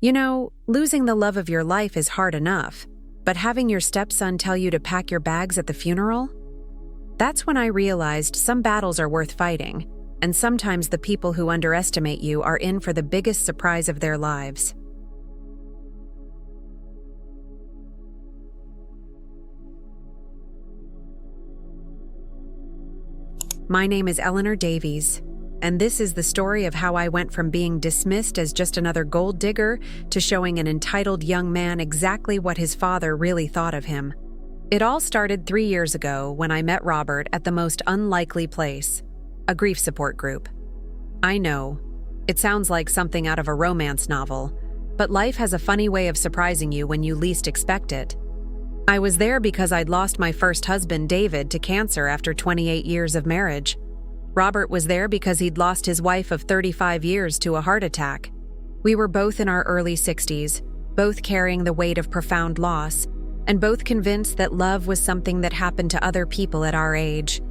You know, losing the love of your life is hard enough, but having your stepson tell you to pack your bags at the funeral? That's when I realized some battles are worth fighting, and sometimes the people who underestimate you are in for the biggest surprise of their lives. My name is Eleanor Davies, and this is the story of how I went from being dismissed as just another gold digger to showing an entitled young man exactly what his father really thought of him. It all started 3 years ago when I met Robert at the most unlikely place, a grief support group. I know, it sounds like something out of a romance novel, but life has a funny way of surprising you when you least expect it. I was there because I'd lost my first husband, David, to cancer after 28 years of marriage. Robert was there because he'd lost his wife of 35 years to a heart attack. We were both in our early 60s, both carrying the weight of profound loss, and both convinced that love was something that happened to other people at our age.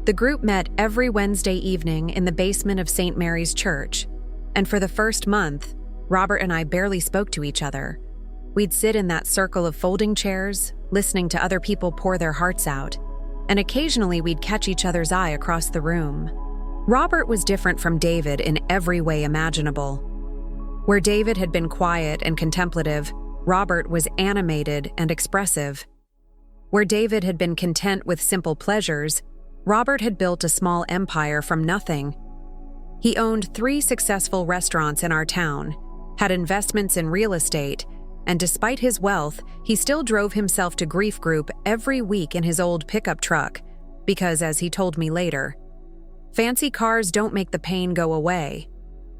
The group met every Wednesday evening in the basement of St. Mary's Church, and for the first month, Robert and I barely spoke to each other. We'd sit in that circle of folding chairs, listening to other people pour their hearts out, and occasionally we'd catch each other's eye across the room. Robert was different from David in every way imaginable. Where David had been quiet and contemplative, Robert was animated and expressive. Where David had been content with simple pleasures, Robert had built a small empire from nothing. He owned 3 successful restaurants in our town, had investments in real estate, and despite his wealth, he still drove himself to grief group every week in his old pickup truck, because, as he told me later, fancy cars don't make the pain go away.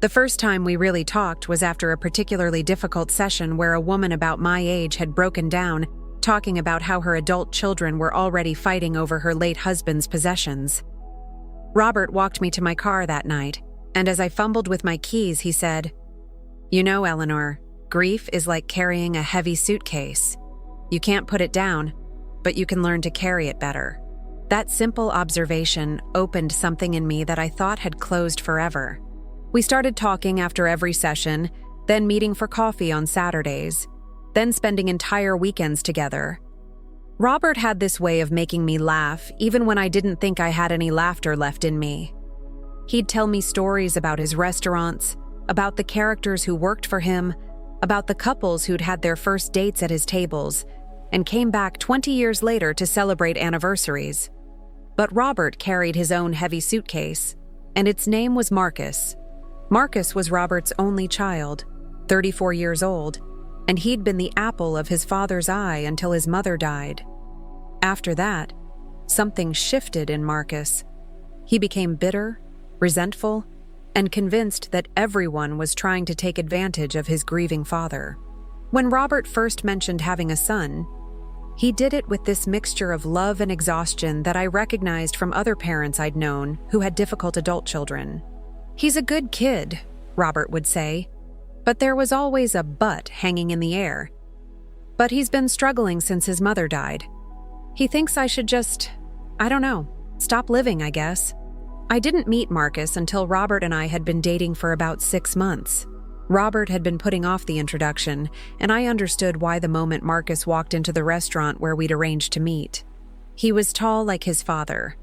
The first time we really talked was after a particularly difficult session where a woman about my age had broken down, talking about how her adult children were already fighting over her late husband's possessions. Robert walked me to my car that night, and as I fumbled with my keys, he said, "You know, Eleanor, grief is like carrying a heavy suitcase. You can't put it down, but you can learn to carry it better." That simple observation opened something in me that I thought had closed forever. We started talking after every session, then meeting for coffee on Saturdays, then spending entire weekends together. Robert had this way of making me laugh even when I didn't think I had any laughter left in me. He'd tell me stories about his restaurants, about the characters who worked for him, about the couples who'd had their first dates at his tables, and came back 20 years later to celebrate anniversaries. But Robert carried his own heavy suitcase, and its name was Marcus. Marcus was Robert's only child, 34 years old, and he'd been the apple of his father's eye until his mother died. After that, something shifted in Marcus. He became bitter, resentful, and convinced that everyone was trying to take advantage of his grieving father. When Robert first mentioned having a son, he did it with this mixture of love and exhaustion that I recognized from other parents I'd known who had difficult adult children. "He's a good kid," Robert would say, but there was always a but hanging in the air. "But he's been struggling since his mother died. He thinks I should just, stop living, I guess." I didn't meet Marcus until Robert and I had been dating for about 6 months. Robert had been putting off the introduction, and I understood why the moment Marcus walked into the restaurant where we'd arranged to meet. He was tall like his father,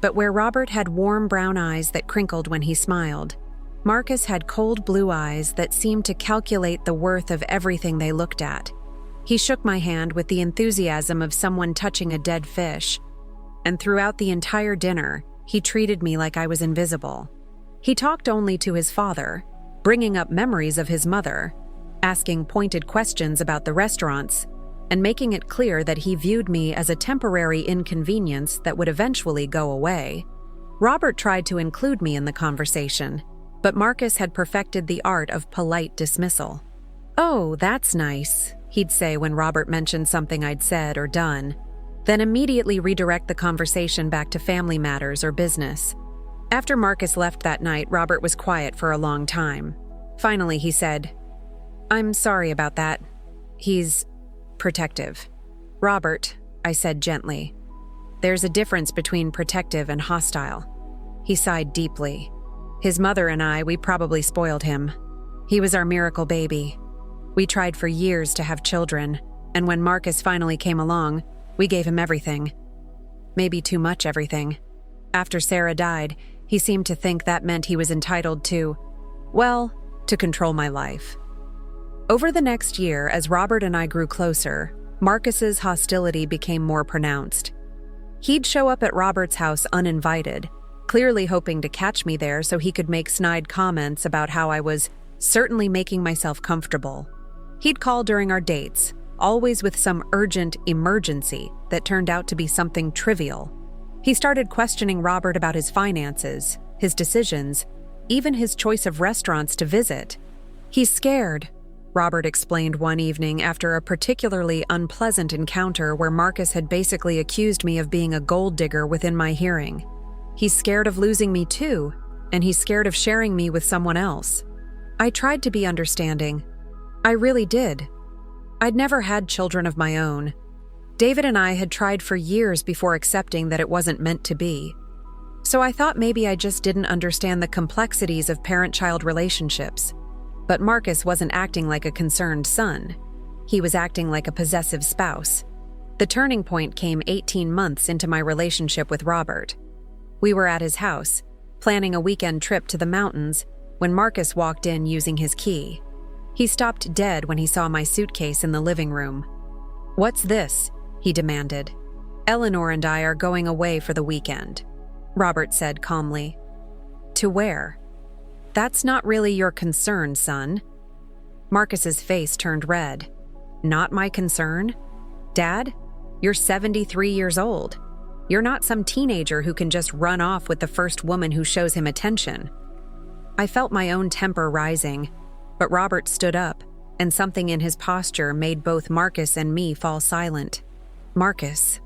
but where Robert had warm brown eyes that crinkled when he smiled, Marcus had cold blue eyes that seemed to calculate the worth of everything they looked at. He shook my hand with the enthusiasm of someone touching a dead fish, and throughout the entire dinner, he treated me like I was invisible. He talked only to his father, bringing up memories of his mother, asking pointed questions about the restaurants, and making it clear that he viewed me as a temporary inconvenience that would eventually go away. Robert tried to include me in the conversation, but Marcus had perfected the art of polite dismissal. "Oh, that's nice," he'd say when Robert mentioned something I'd said or done, then immediately redirect the conversation back to family matters or business. After Marcus left that night, Robert was quiet for a long time. Finally, he said, "I'm sorry about that. He's protective." "Robert," I said gently, "there's a difference between protective and hostile." He sighed deeply. "His mother and we probably spoiled him. He was our miracle baby. We tried for years to have children, and when Marcus finally came along, we gave him everything. Maybe too much everything. After Sarah died, he seemed to think that meant he was entitled to, well, to control my life. Over the next year, as Robert and I grew closer, Marcus's hostility became more pronounced. He'd show up at Robert's house uninvited, clearly hoping to catch me there so he could make snide comments about how I was certainly making myself comfortable. He'd call during our dates, always with some urgent emergency that turned out to be something trivial. He started questioning Robert about his finances, his decisions, even his choice of restaurants to visit. "He's scared," Robert explained one evening after a particularly unpleasant encounter where Marcus had basically accused me of being a gold digger within my hearing. "He's scared of losing me too, and he's scared of sharing me with someone else." I tried to be understanding. I really did. I'd never had children of my own. David and I had tried for years before accepting that it wasn't meant to be. So I thought maybe I just didn't understand the complexities of parent-child relationships. But Marcus wasn't acting like a concerned son. He was acting like a possessive spouse. The turning point came 18 months into my relationship with Robert. We were at his house, planning a weekend trip to the mountains, when Marcus walked in using his key. He stopped dead when he saw my suitcase in the living room. "What's this?" he demanded. "Eleanor and I are going away for the weekend," Robert said calmly. "To where?" "That's not really your concern, son." Marcus's face turned red. "Not my concern? Dad, you're 73 years old. You're not some teenager who can just run off with the first woman who shows him attention." I felt my own temper rising, but Robert stood up, and something in his posture made both Marcus and me fall silent. "Marcus,"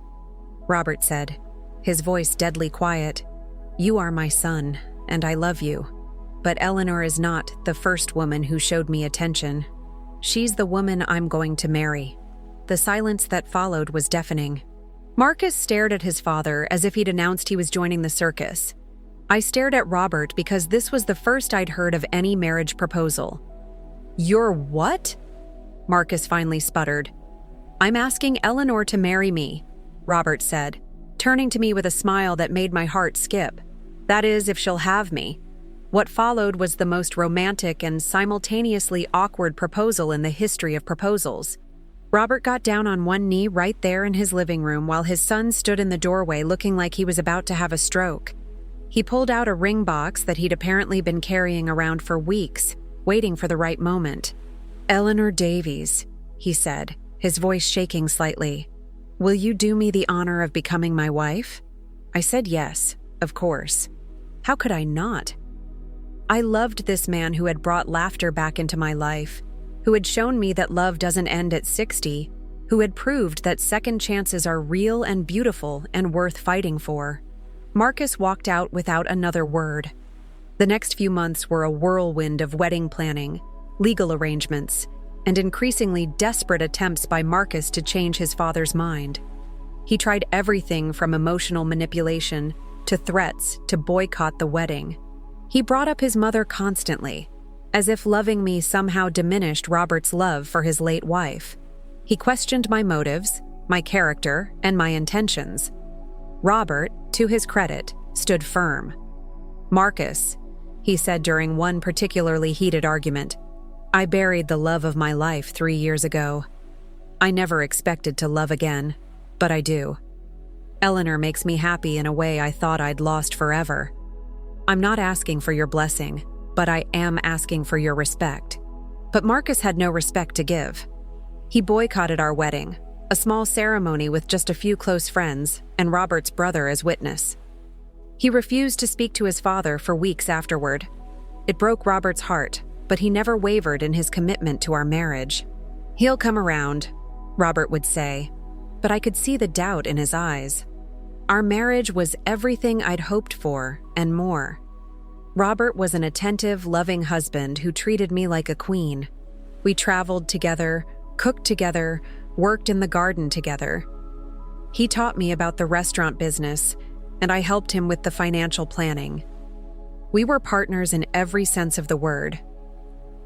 Robert said, his voice deadly quiet, "you are my son, and I love you. But Eleanor is not the first woman who showed me attention. She's the woman I'm going to marry." The silence that followed was deafening. Marcus stared at his father as if he'd announced he was joining the circus. I stared at Robert because this was the first I'd heard of any marriage proposal. "You're what?" Marcus finally sputtered. "I'm asking Eleanor to marry me," Robert said, turning to me with a smile that made my heart skip. "That is, if she'll have me." What followed was the most romantic and simultaneously awkward proposal in the history of proposals. Robert got down on one knee right there in his living room while his son stood in the doorway looking like he was about to have a stroke. He pulled out a ring box that he'd apparently been carrying around for weeks, waiting for the right moment. "Eleanor Davies," he said, his voice shaking slightly. "Will you do me the honor of becoming my wife?" I said yes, of course. How could I not? I loved this man who had brought laughter back into my life, who had shown me that love doesn't end at 60, who had proved that second chances are real and beautiful and worth fighting for. Marcus walked out without another word. The next few months were a whirlwind of wedding planning, legal arrangements, and increasingly desperate attempts by Marcus to change his father's mind. He tried everything from emotional manipulation to threats to boycott the wedding. He brought up his mother constantly, as if loving me somehow diminished Robert's love for his late wife. He questioned my motives, my character, and my intentions. Robert, to his credit, stood firm. "Marcus," he said during one particularly heated argument, "I buried the love of my life 3 years ago. I never expected to love again, but I do. Eleanor makes me happy in a way I thought I'd lost forever. I'm not asking for your blessing, but I am asking for your respect." But Marcus had no respect to give. He boycotted our wedding, a small ceremony with just a few close friends, and Robert's brother as witness. He refused to speak to his father for weeks afterward. It broke Robert's heart, but he never wavered in his commitment to our marriage. "He'll come around," Robert would say, but I could see the doubt in his eyes. Our marriage was everything I'd hoped for and more. Robert was an attentive, loving husband who treated me like a queen. We traveled together, cooked together, worked in the garden together. He taught me about the restaurant business, and I helped him with the financial planning. We were partners in every sense of the word.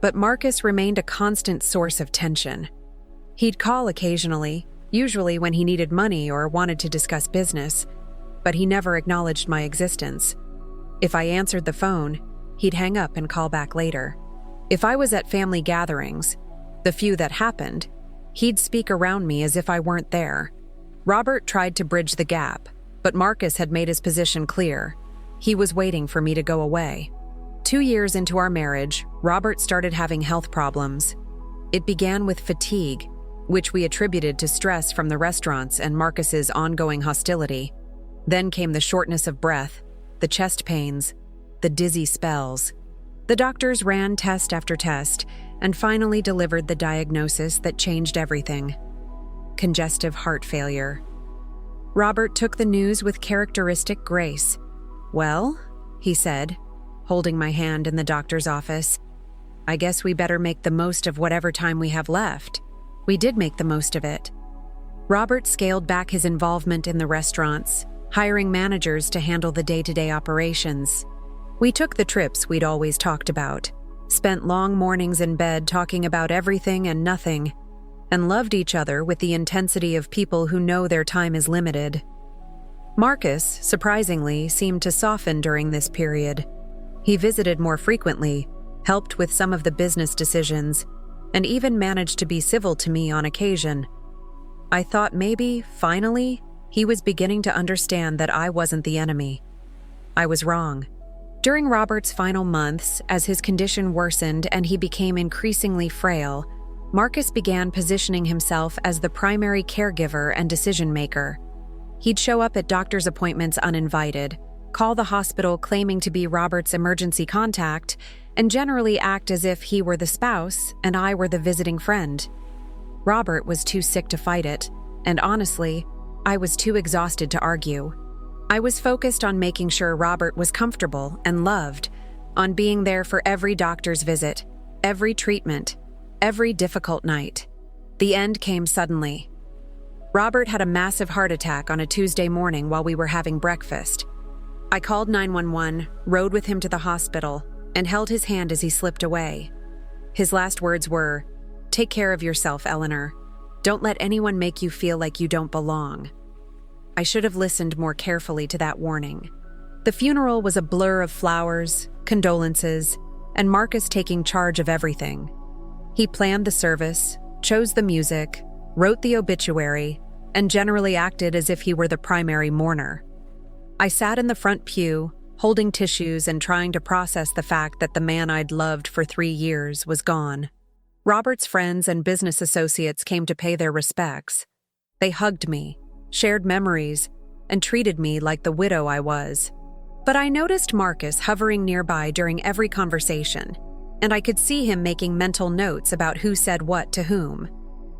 but Marcus remained a constant source of tension. He'd call occasionally, usually when he needed money or wanted to discuss business, but he never acknowledged my existence. If I answered the phone, he'd hang up and call back later. If I was at family gatherings, the few that happened, he'd speak around me as if I weren't there. Robert tried to bridge the gap, but Marcus had made his position clear. He was waiting for me to go away. 2 years into our marriage, Robert started having health problems. It began with fatigue, which we attributed to stress from the restaurants and Marcus's ongoing hostility. Then came the shortness of breath, the chest pains, the dizzy spells. The doctors ran test after test and finally delivered the diagnosis that changed everything: congestive heart failure. Robert took the news with characteristic grace. "Well," he said, holding my hand in the doctor's office, "I guess we better make the most of whatever time we have left." We did make the most of it. Robert scaled back his involvement in the restaurants, hiring managers to handle the day-to-day operations. We took the trips we'd always talked about, spent long mornings in bed talking about everything and nothing, and loved each other with the intensity of people who know their time is limited. Marcus, surprisingly, seemed to soften during this period. He visited more frequently, helped with some of the business decisions, and even managed to be civil to me on occasion. I thought maybe, finally, he was beginning to understand that I wasn't the enemy. I was wrong. During Robert's final months, as his condition worsened and he became increasingly frail, Marcus began positioning himself as the primary caregiver and decision-maker. He'd show up at doctor's appointments uninvited, call the hospital claiming to be Robert's emergency contact, and generally act as if he were the spouse and I were the visiting friend. Robert was too sick to fight it, and honestly, I was too exhausted to argue. I was focused on making sure Robert was comfortable and loved, on being there for every doctor's visit, every treatment, every difficult night. The end came suddenly. Robert had a massive heart attack on a Tuesday morning while we were having breakfast. I called 911, rode with him to the hospital, and held his hand as he slipped away. His last words were, "Take care of yourself, Eleanor. Don't let anyone make you feel like you don't belong." I should have listened more carefully to that warning. The funeral was a blur of flowers, condolences, and Marcus taking charge of everything. He planned the service, chose the music, wrote the obituary, and generally acted as if he were the primary mourner. I sat in the front pew, holding tissues and trying to process the fact that the man I'd loved for 3 years was gone. Robert's friends and business associates came to pay their respects. They hugged me, shared memories, and treated me like the widow I was. But I noticed Marcus hovering nearby during every conversation, and I could see him making mental notes about who said what to whom.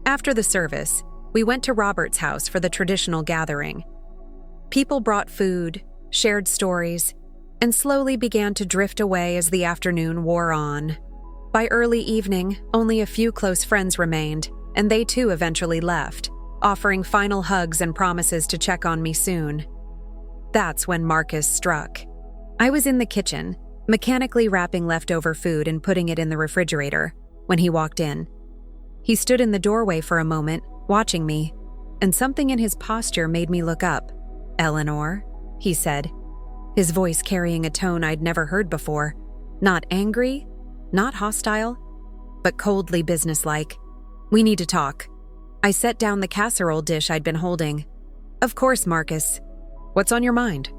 After the service, we went to Robert's house for the traditional gathering. People brought food, shared stories, and slowly began to drift away as the afternoon wore on. By early evening, only a few close friends remained, and they too eventually left, offering final hugs and promises to check on me soon. That's when Marcus struck. I was in the kitchen, mechanically wrapping leftover food and putting it in the refrigerator, when he walked in. He stood in the doorway for a moment, watching me, and something in his posture made me look up. "Eleanor," he said, his voice carrying a tone I'd never heard before. Not angry, not hostile, but coldly businesslike. "We need to talk." I set down the casserole dish I'd been holding. "Of course, Marcus. What's on your mind?"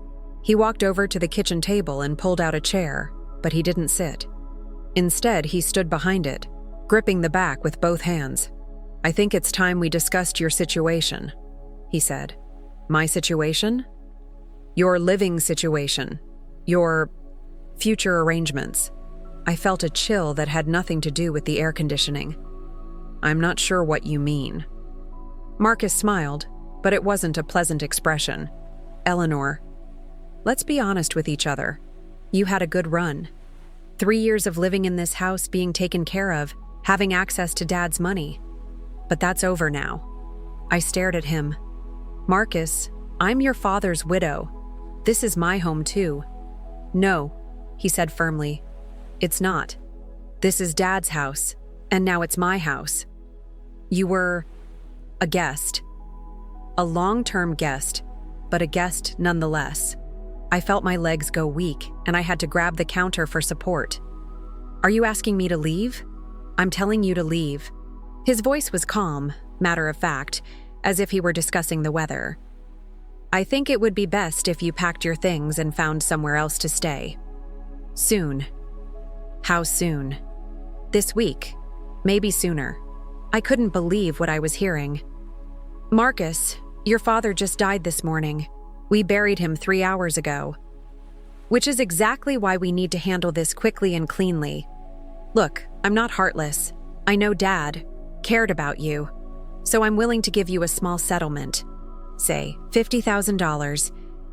He walked over to the kitchen table and pulled out a chair, but he didn't sit. Instead, he stood behind it, gripping the back with both hands. "I think it's time we discussed your situation," he said. "My situation?" "Your living situation. Your future arrangements." I felt a chill that had nothing to do with the air conditioning. "I'm not sure what you mean." Marcus smiled, but it wasn't a pleasant expression. "Eleanor, let's be honest with each other. You had a good run. 3 years of living in this house, being taken care of, having access to Dad's money. But that's over now." I stared at him. "Marcus, I'm your father's widow. This is my home too." "No," he said firmly. "It's not. This is Dad's house, and now it's my house. You were a guest. A long-term guest, but a guest nonetheless. I felt my legs go weak, and I had to grab the counter for support. Are you asking me to leave? I'm telling you to leave. His voice was calm, matter of fact, as if he were discussing the weather. I think it would be best if you packed your things and found somewhere else to stay. Soon. How soon? This week. Maybe sooner. I couldn't believe what I was hearing. Marcus, your father just died this morning. We buried him 3 hours ago. Which is exactly why we need to handle this quickly and cleanly. Look, I'm not heartless. I know Dad cared about you, so I'm willing to give you a small settlement. Say, $50,000.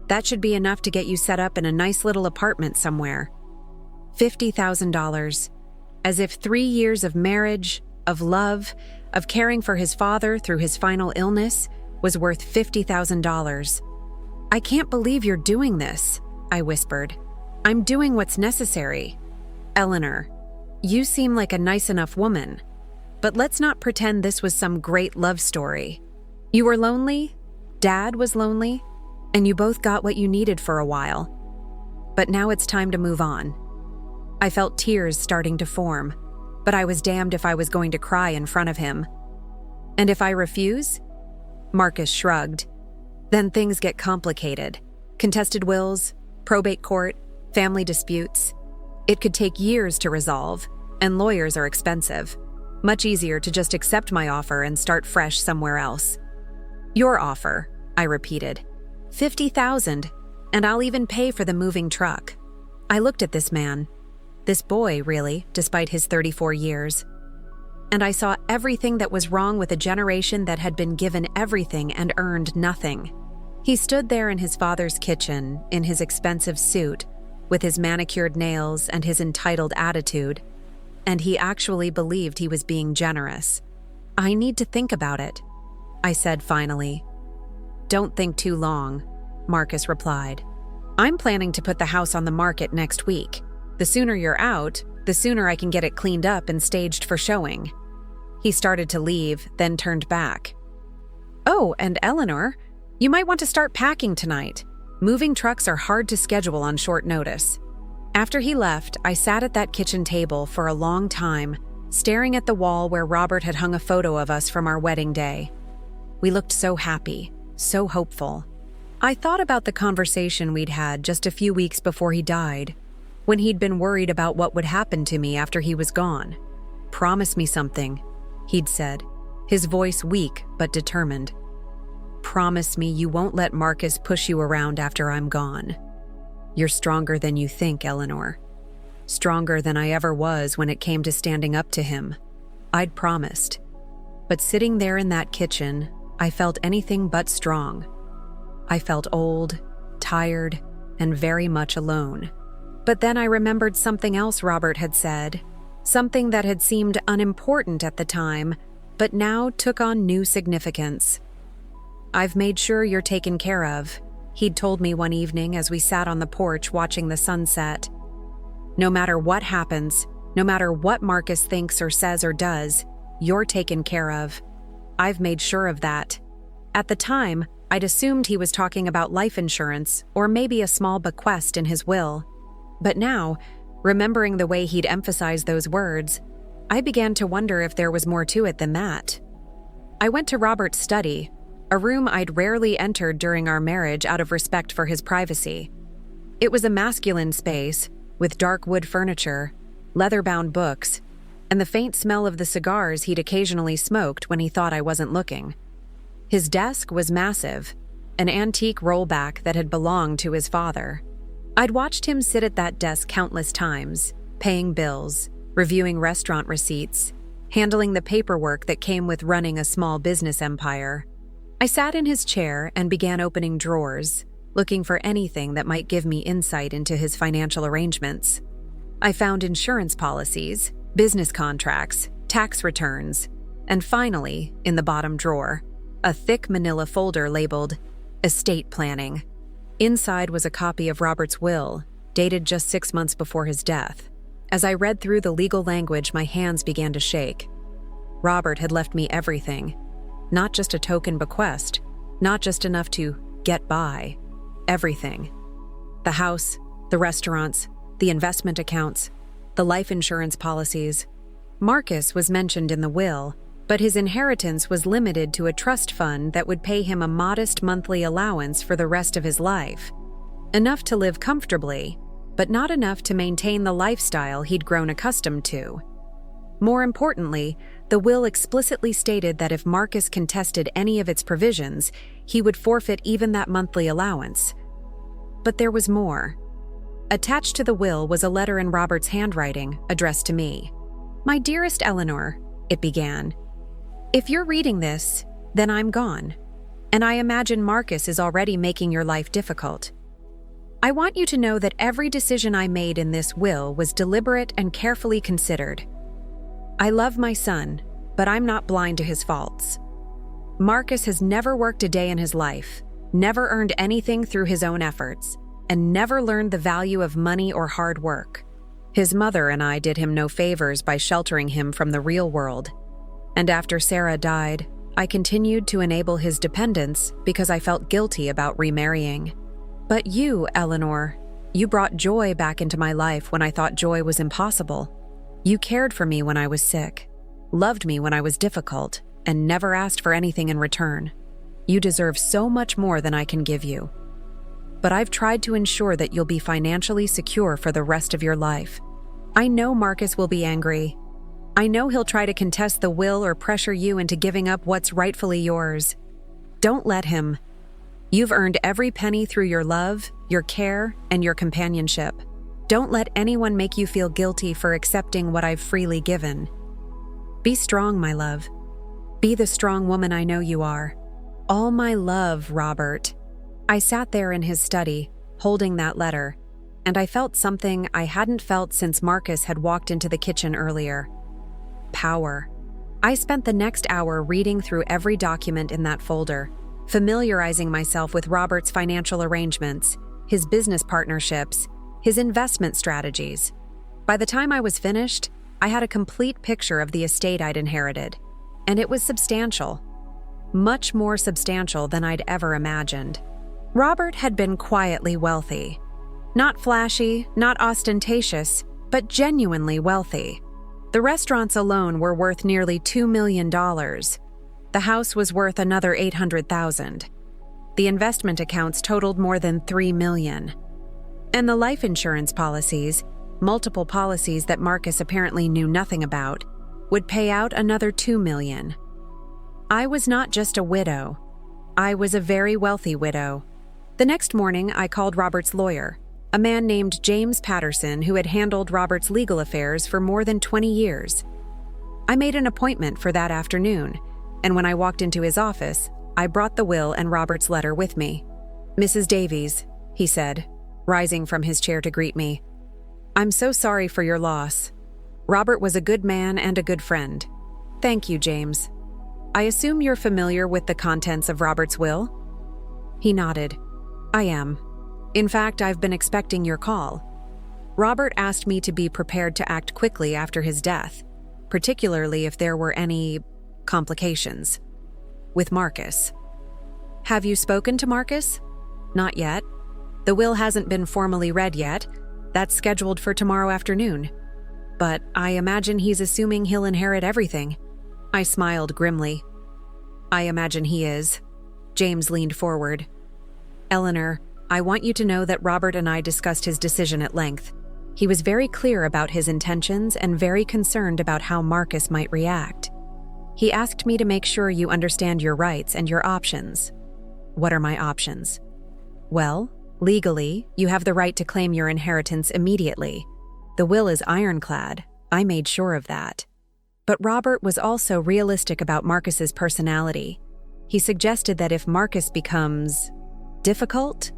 That should be enough to get you set up in a nice little apartment somewhere. $50,000. As if 3 years of marriage, of love, of caring for his father through his final illness was worth $50,000. I can't believe you're doing this, I whispered. I'm doing what's necessary. Eleanor, you seem like a nice enough woman, but let's not pretend this was some great love story. You were lonely, Dad was lonely, and you both got what you needed for a while. But now it's time to move on. I felt tears starting to form, but I was damned if I was going to cry in front of him. And if I refuse? Marcus shrugged. Then things get complicated. Contested wills, probate court, family disputes. It could take years to resolve, and lawyers are expensive. Much easier to just accept my offer and start fresh somewhere else. Your offer, I repeated. $50,000, and I'll even pay for the moving truck. I looked at this man. This boy, really, despite his 34 years. And I saw everything that was wrong with a generation that had been given everything and earned nothing. He stood there in his father's kitchen, in his expensive suit, with his manicured nails and his entitled attitude, and he actually believed he was being generous. I need to think about it, I said finally. Don't think too long, Marcus replied. I'm planning to put the house on the market next week. The sooner you're out, the sooner I can get it cleaned up and staged for showing. He started to leave, then turned back. Oh, and Eleanor, you might want to start packing tonight. Moving trucks are hard to schedule on short notice. After he left, I sat at that kitchen table for a long time, staring at the wall where Robert had hung a photo of us from our wedding day. We looked so happy, so hopeful. I thought about the conversation we'd had just a few weeks before he died, when he'd been worried about what would happen to me after he was gone. Promise me something, he'd said, his voice weak but determined. Promise me you won't let Marcus push you around after I'm gone. You're stronger than you think, Eleanor. Stronger than I ever was when it came to standing up to him. I'd promised. But sitting there in that kitchen, I felt anything but strong. I felt old, tired, and very much alone. But then I remembered something else Robert had said, something that had seemed unimportant at the time, but now took on new significance. I've made sure you're taken care of, he'd told me one evening as we sat on the porch watching the sunset. No matter what happens, no matter what Marcus thinks or says or does, you're taken care of. I've made sure of that. At the time, I'd assumed he was talking about life insurance or maybe a small bequest in his will. But now, remembering the way he'd emphasized those words, I began to wonder if there was more to it than that. I went to Robert's study, a room I'd rarely entered during our marriage out of respect for his privacy. It was a masculine space, with dark wood furniture, leather-bound books, and the faint smell of the cigars he'd occasionally smoked when he thought I wasn't looking. His desk was massive, an antique rollback that had belonged to his father. I'd watched him sit at that desk countless times, paying bills, reviewing restaurant receipts, handling the paperwork that came with running a small business empire. I sat in his chair and began opening drawers, looking for anything that might give me insight into his financial arrangements. I found insurance policies, business contracts, tax returns, and finally, in the bottom drawer, a thick manila folder labeled Estate Planning. Inside was a copy of Robert's will, dated just 6 months before his death. As I read through the legal language, my hands began to shake. Robert had left me everything. Not just a token bequest, not just enough to get by. Everything. The house, the restaurants, the investment accounts, the life insurance policies. Marcus was mentioned in the will, but his inheritance was limited to a trust fund that would pay him a modest monthly allowance for the rest of his life. Enough to live comfortably, but not enough to maintain the lifestyle he'd grown accustomed to. More importantly, the will explicitly stated that if Marcus contested any of its provisions, he would forfeit even that monthly allowance. But there was more. Attached to the will was a letter in Robert's handwriting, addressed to me. "My dearest Eleanor," it began, "if you're reading this, then I'm gone, and I imagine Marcus is already making your life difficult. I want you to know that every decision I made in this will was deliberate and carefully considered. I love my son, but I'm not blind to his faults. Marcus has never worked a day in his life, never earned anything through his own efforts, and never learned the value of money or hard work. His mother and I did him no favors by sheltering him from the real world. And after Sarah died, I continued to enable his dependence because I felt guilty about remarrying. But you, Eleanor, you brought joy back into my life when I thought joy was impossible. You cared for me when I was sick, loved me when I was difficult, and never asked for anything in return. You deserve so much more than I can give you. But I've tried to ensure that you'll be financially secure for the rest of your life. I know Marcus will be angry. I know he'll try to contest the will or pressure you into giving up what's rightfully yours. Don't let him. You've earned every penny through your love, your care, and your companionship. Don't let anyone make you feel guilty for accepting what I've freely given. Be strong, my love. Be the strong woman I know you are. All my love, Robert." I sat there in his study, holding that letter, and I felt something I hadn't felt since Marcus had walked into the kitchen earlier. Power. I spent the next hour reading through every document in that folder, familiarizing myself with Robert's financial arrangements, his business partnerships, his investment strategies. By the time I was finished, I had a complete picture of the estate I'd inherited, and it was substantial. Much more substantial than I'd ever imagined. Robert had been quietly wealthy. Not flashy, not ostentatious, but genuinely wealthy. The restaurants alone were worth nearly $2 million. The house was worth another $800,000. The investment accounts totaled more than $3 million. And the life insurance policies, multiple policies that Marcus apparently knew nothing about, would pay out another $2 million. I was not just a widow. I was a very wealthy widow. The next morning, I called Robert's lawyer, a man named James Patterson who had handled Robert's legal affairs for more than 20 years. I made an appointment for that afternoon, and when I walked into his office, I brought the will and Robert's letter with me. "Mrs. Davies," he said, rising from his chair to greet me, "I'm so sorry for your loss. Robert was a good man and a good friend." "Thank you, James. I assume you're familiar with the contents of Robert's will?" He nodded. "I am. In fact, I've been expecting your call. Robert asked me to be prepared to act quickly after his death, particularly if there were any complications with Marcus." "Have you spoken to Marcus?" "Not yet. The will hasn't been formally read yet. That's scheduled for tomorrow afternoon. But I imagine he's assuming he'll inherit everything." I smiled grimly. "I imagine he is." James leaned forward. "Eleanor, I want you to know that Robert and I discussed his decision at length. He was very clear about his intentions and very concerned about how Marcus might react. He asked me to make sure you understand your rights and your options." "What are my options?" "Well, legally, you have the right to claim your inheritance immediately. The will is ironclad. I made sure of that. But Robert was also realistic about Marcus's personality. He suggested that if Marcus becomes difficult,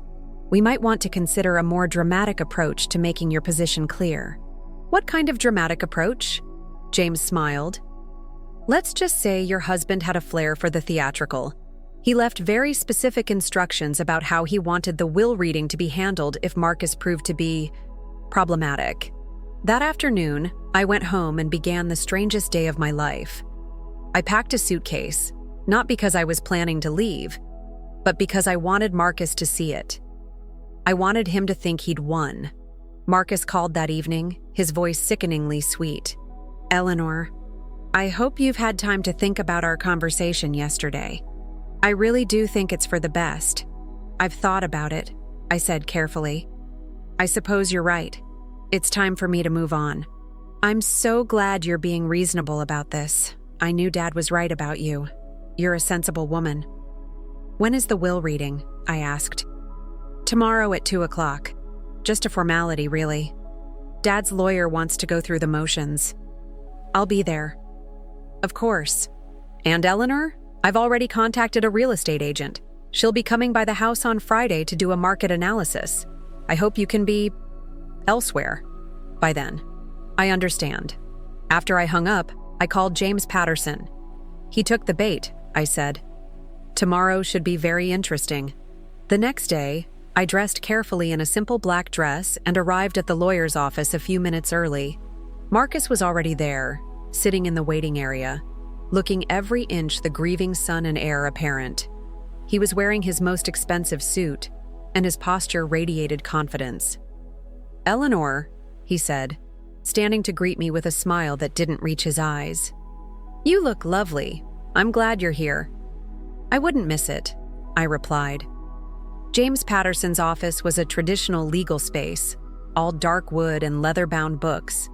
we might want to consider a more dramatic approach to making your position clear." "What kind of dramatic approach?" James smiled. "Let's just say your husband had a flair for the theatrical. He left very specific instructions about how he wanted the will reading to be handled if Marcus proved to be problematic. That afternoon, I went home and began the strangest day of my life. I packed a suitcase, not because I was planning to leave, but because I wanted Marcus to see it. I wanted him to think he'd won. Marcus called that evening, his voice sickeningly sweet. "Eleanor, I hope you've had time to think about our conversation yesterday. I really do think it's for the best. I've thought about it," I said carefully. "I suppose you're right. It's time for me to move on. I'm so glad you're being reasonable about this. I knew Dad was right about you. You're a sensible woman." "When is the will reading?" I asked. "Tomorrow at 2 o'clock. Just a formality, really. Dad's lawyer wants to go through the motions. I'll be there." "Of course. And Eleanor? I've already contacted a real estate agent. She'll be coming by the house on Friday to do a market analysis. I hope you can be elsewhere by then." "I understand." After I hung up, I called James Patterson. "He took the bait," I said. "Tomorrow should be very interesting." The next day, I dressed carefully in a simple black dress and arrived at the lawyer's office a few minutes early. Marcus was already there, sitting in the waiting area, looking every inch the grieving son and heir apparent. He was wearing his most expensive suit, and his posture radiated confidence. "Eleanor," he said, standing to greet me with a smile that didn't reach his eyes. "You look lovely. I'm glad you're here." "I wouldn't miss it," I replied. James Patterson's office was a traditional legal space, all dark wood and leather-bound books.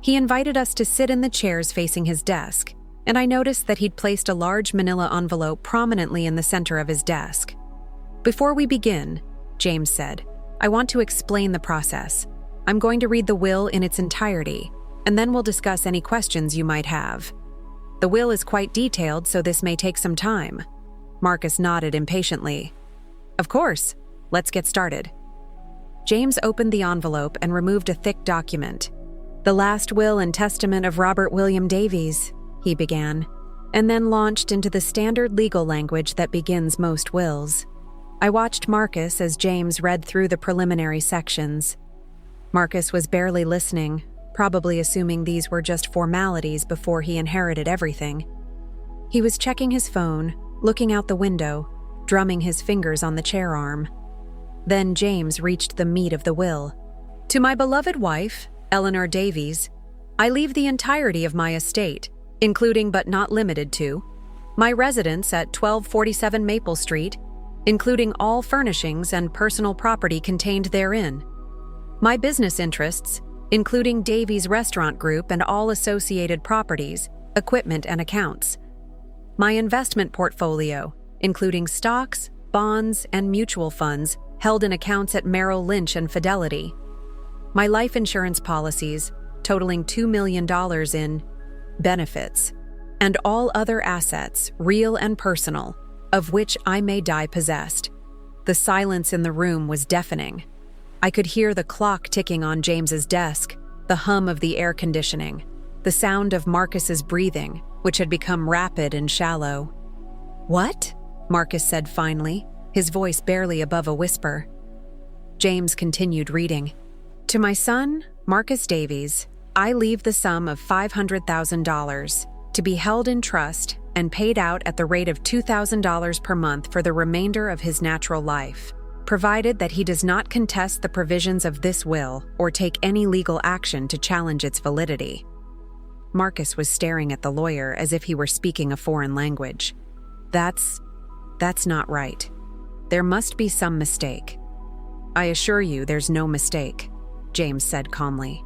He invited us to sit in the chairs facing his desk, and I noticed that he'd placed a large manila envelope prominently in the center of his desk. "Before we begin," James said, "I want to explain the process. I'm going to read the will in its entirety, and then we'll discuss any questions you might have. The will is quite detailed, so this may take some time." Marcus nodded impatiently. "Of course. Let's get started." James opened the envelope and removed a thick document. "The last will and testament of Robert William Davies," he began, and then launched into the standard legal language that begins most wills. I watched Marcus as James read through the preliminary sections. Marcus was barely listening, probably assuming these were just formalities before he inherited everything. He was checking his phone, looking out the window, drumming his fingers on the chair arm. Then James reached the meat of the will. "To my beloved wife, Eleanor Davies, I leave the entirety of my estate, including but not limited to my residence at 1247 Maple Street, including all furnishings and personal property contained therein, my business interests, including Davies Restaurant Group and all associated properties, equipment and accounts, my investment portfolio, including stocks, bonds, and mutual funds held in accounts at Merrill Lynch and Fidelity, my life insurance policies totaling $2 million in benefits, and all other assets, real and personal, of which I may die possessed." The silence in the room was deafening. I could hear the clock ticking on James's desk, the hum of the air conditioning, the sound of Marcus's breathing, which had become rapid and shallow. "What?" Marcus said finally, his voice barely above a whisper. James continued reading. "To my son, Marcus Davies, I leave the sum of $500,000 to be held in trust and paid out at the rate of $2,000 per month for the remainder of his natural life, provided that he does not contest the provisions of this will or take any legal action to challenge its validity." Marcus was staring at the lawyer as if he were speaking a foreign language. That's not right. There must be some mistake." "I assure you there's no mistake," James said calmly.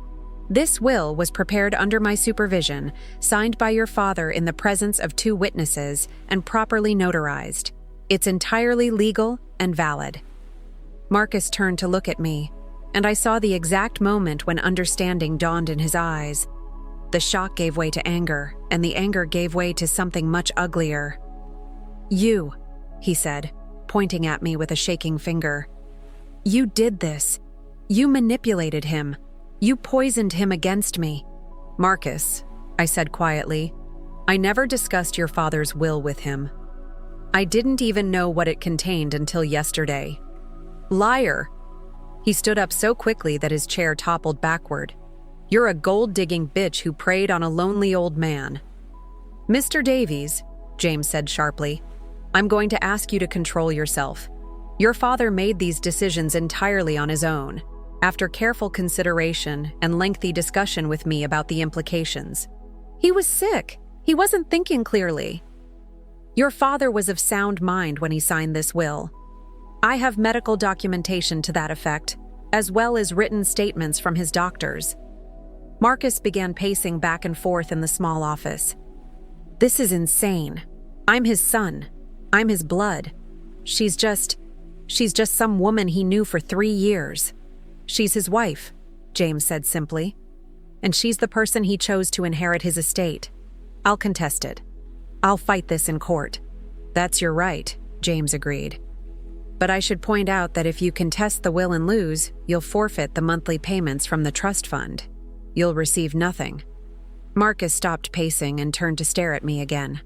"This will was prepared under my supervision, signed by your father in the presence of 2 witnesses, and properly notarized. It's entirely legal and valid." Marcus turned to look at me, and I saw the exact moment when understanding dawned in his eyes. The shock gave way to anger, and the anger gave way to something much uglier. "You," he said, pointing at me with a shaking finger. "You did this. You manipulated him. You poisoned him against me." "Marcus," I said quietly, "I never discussed your father's will with him. I didn't even know what it contained until yesterday." "Liar!" He stood up so quickly that his chair toppled backward. You're a gold-digging bitch who preyed on a lonely old man." "Mr. Davies," James said sharply, "I'm going to ask you to control yourself. Your father made these decisions entirely on his own, after careful consideration and lengthy discussion with me about the implications. He was sick. He wasn't thinking clearly. Your father was of sound mind when he signed this will. I have medical documentation to that effect, as well as written statements from his doctors." Marcus began pacing back and forth in the small office. "This is insane. I'm his son. I'm his blood. She's just some woman he knew for 3 years. She's his wife," James said simply. "And she's the person he chose to inherit his estate. I'll contest it. I'll fight this in court." "That's your right," James agreed. "But I should point out that if you contest the will and lose, you'll forfeit the monthly payments from the trust fund. You'll receive nothing." Marcus stopped pacing and turned to stare at me again.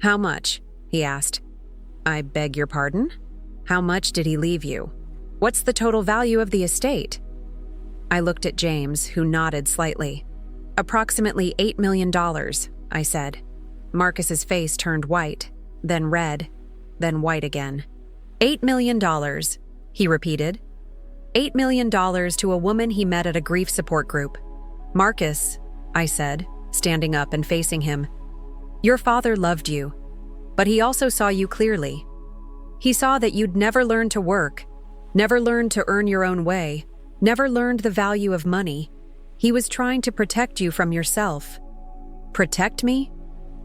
"How much?" he asked. "I beg your pardon? How much did he leave you? What's the total value of the estate?" I looked at James, who nodded slightly. "Approximately $8 million, I said. Marcus's face turned white, then red, then white again. $8 million, he repeated. $8 million to a woman he met at a grief support group. "Marcus," I said, standing up and facing him, "your father loved you, but he also saw you clearly. He saw that you'd never learned to work, never learned to earn your own way, never learned the value of money. He was trying to protect you from yourself." "Protect me?"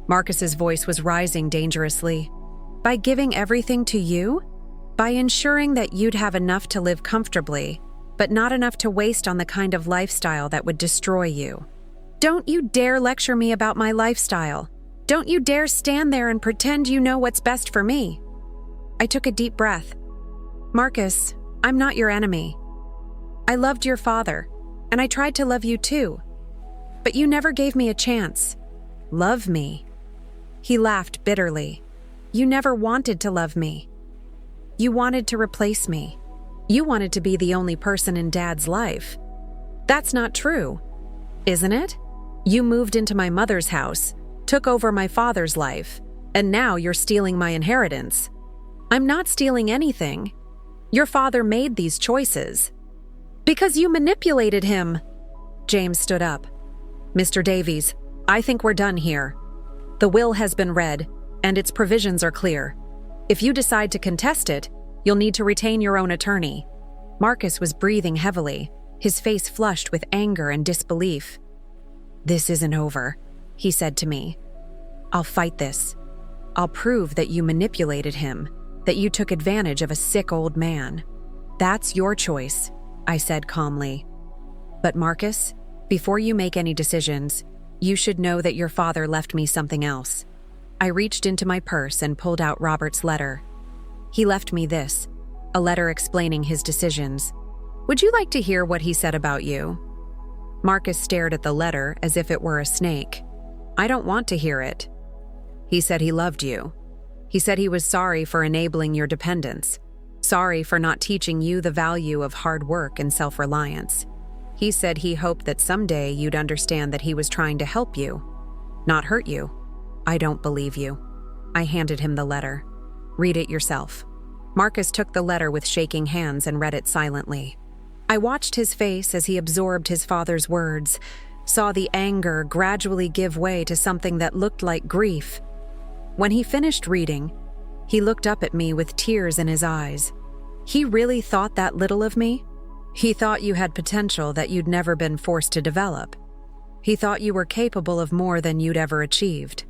Marcus's voice was rising dangerously. "By giving everything to you? By ensuring that you'd have enough to live comfortably, but not enough to waste on the kind of lifestyle that would destroy you. Don't you dare lecture me about my lifestyle. Don't you dare stand there and pretend you know what's best for me." I took a deep breath. "Marcus, I'm not your enemy. I loved your father, and I tried to love you too. But you never gave me a chance. Love me." He laughed bitterly. "You never wanted to love me. You wanted to replace me. You wanted to be the only person in Dad's life. That's not true, isn't it? You moved into my mother's house, took over my father's life, and now you're stealing my inheritance. I'm not stealing anything. Your father made these choices. Because you manipulated him." James stood up. "Mr. Davies, I think we're done here. The will has been read, and its provisions are clear. If you decide to contest it, you'll need to retain your own attorney." Marcus was breathing heavily, his face flushed with anger and disbelief. "This isn't over," he said to me. "I'll fight this. I'll prove that you manipulated him, that you took advantage of a sick old man. That's your choice," I said calmly. "But Marcus, before you make any decisions, you should know that your father left me something else." I reached into my purse and pulled out Robert's letter. He left me this, a letter explaining his decisions. "Would you like to hear what he said about you?" Marcus stared at the letter as if it were a snake. "I don't want to hear it." "He said he loved you. He said he was sorry for enabling your dependence, sorry for not teaching you the value of hard work and self-reliance. He said he hoped that someday you'd understand that he was trying to help you, not hurt you." "I don't believe you." I handed him the letter. "Read it yourself." Marcus took the letter with shaking hands and read it silently. I watched his face as he absorbed his father's words, saw the anger gradually give way to something that looked like grief. When he finished reading, he looked up at me with tears in his eyes. "He really thought that little of me? He thought you had potential that you'd never been forced to develop. He thought you were capable of more than you'd ever achieved."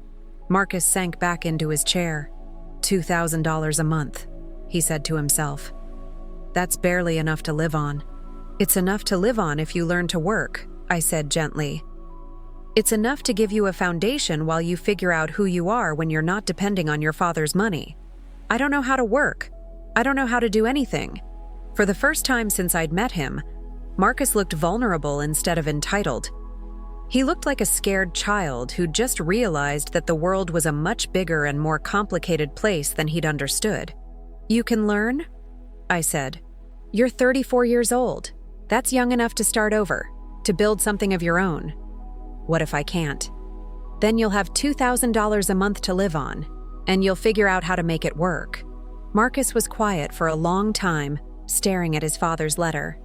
Marcus sank back into his chair. $2,000 a month, he said to himself. "That's barely enough to live on." "It's enough to live on if you learn to work," I said gently. "It's enough to give you a foundation while you figure out who you are when you're not depending on your father's money. I don't know how to work. I don't know how to do anything." For the first time since I'd met him, Marcus looked vulnerable instead of entitled. He looked like a scared child who'd just realized that the world was a much bigger and more complicated place than he'd understood. "You can learn?" I said. "You're 34 years old. That's young enough to start over. to build something of your own. What if I can't? Then you'll have $2,000 a month to live on, and you'll figure out how to make it work. Marcus was quiet for a long time, staring at his father's letter.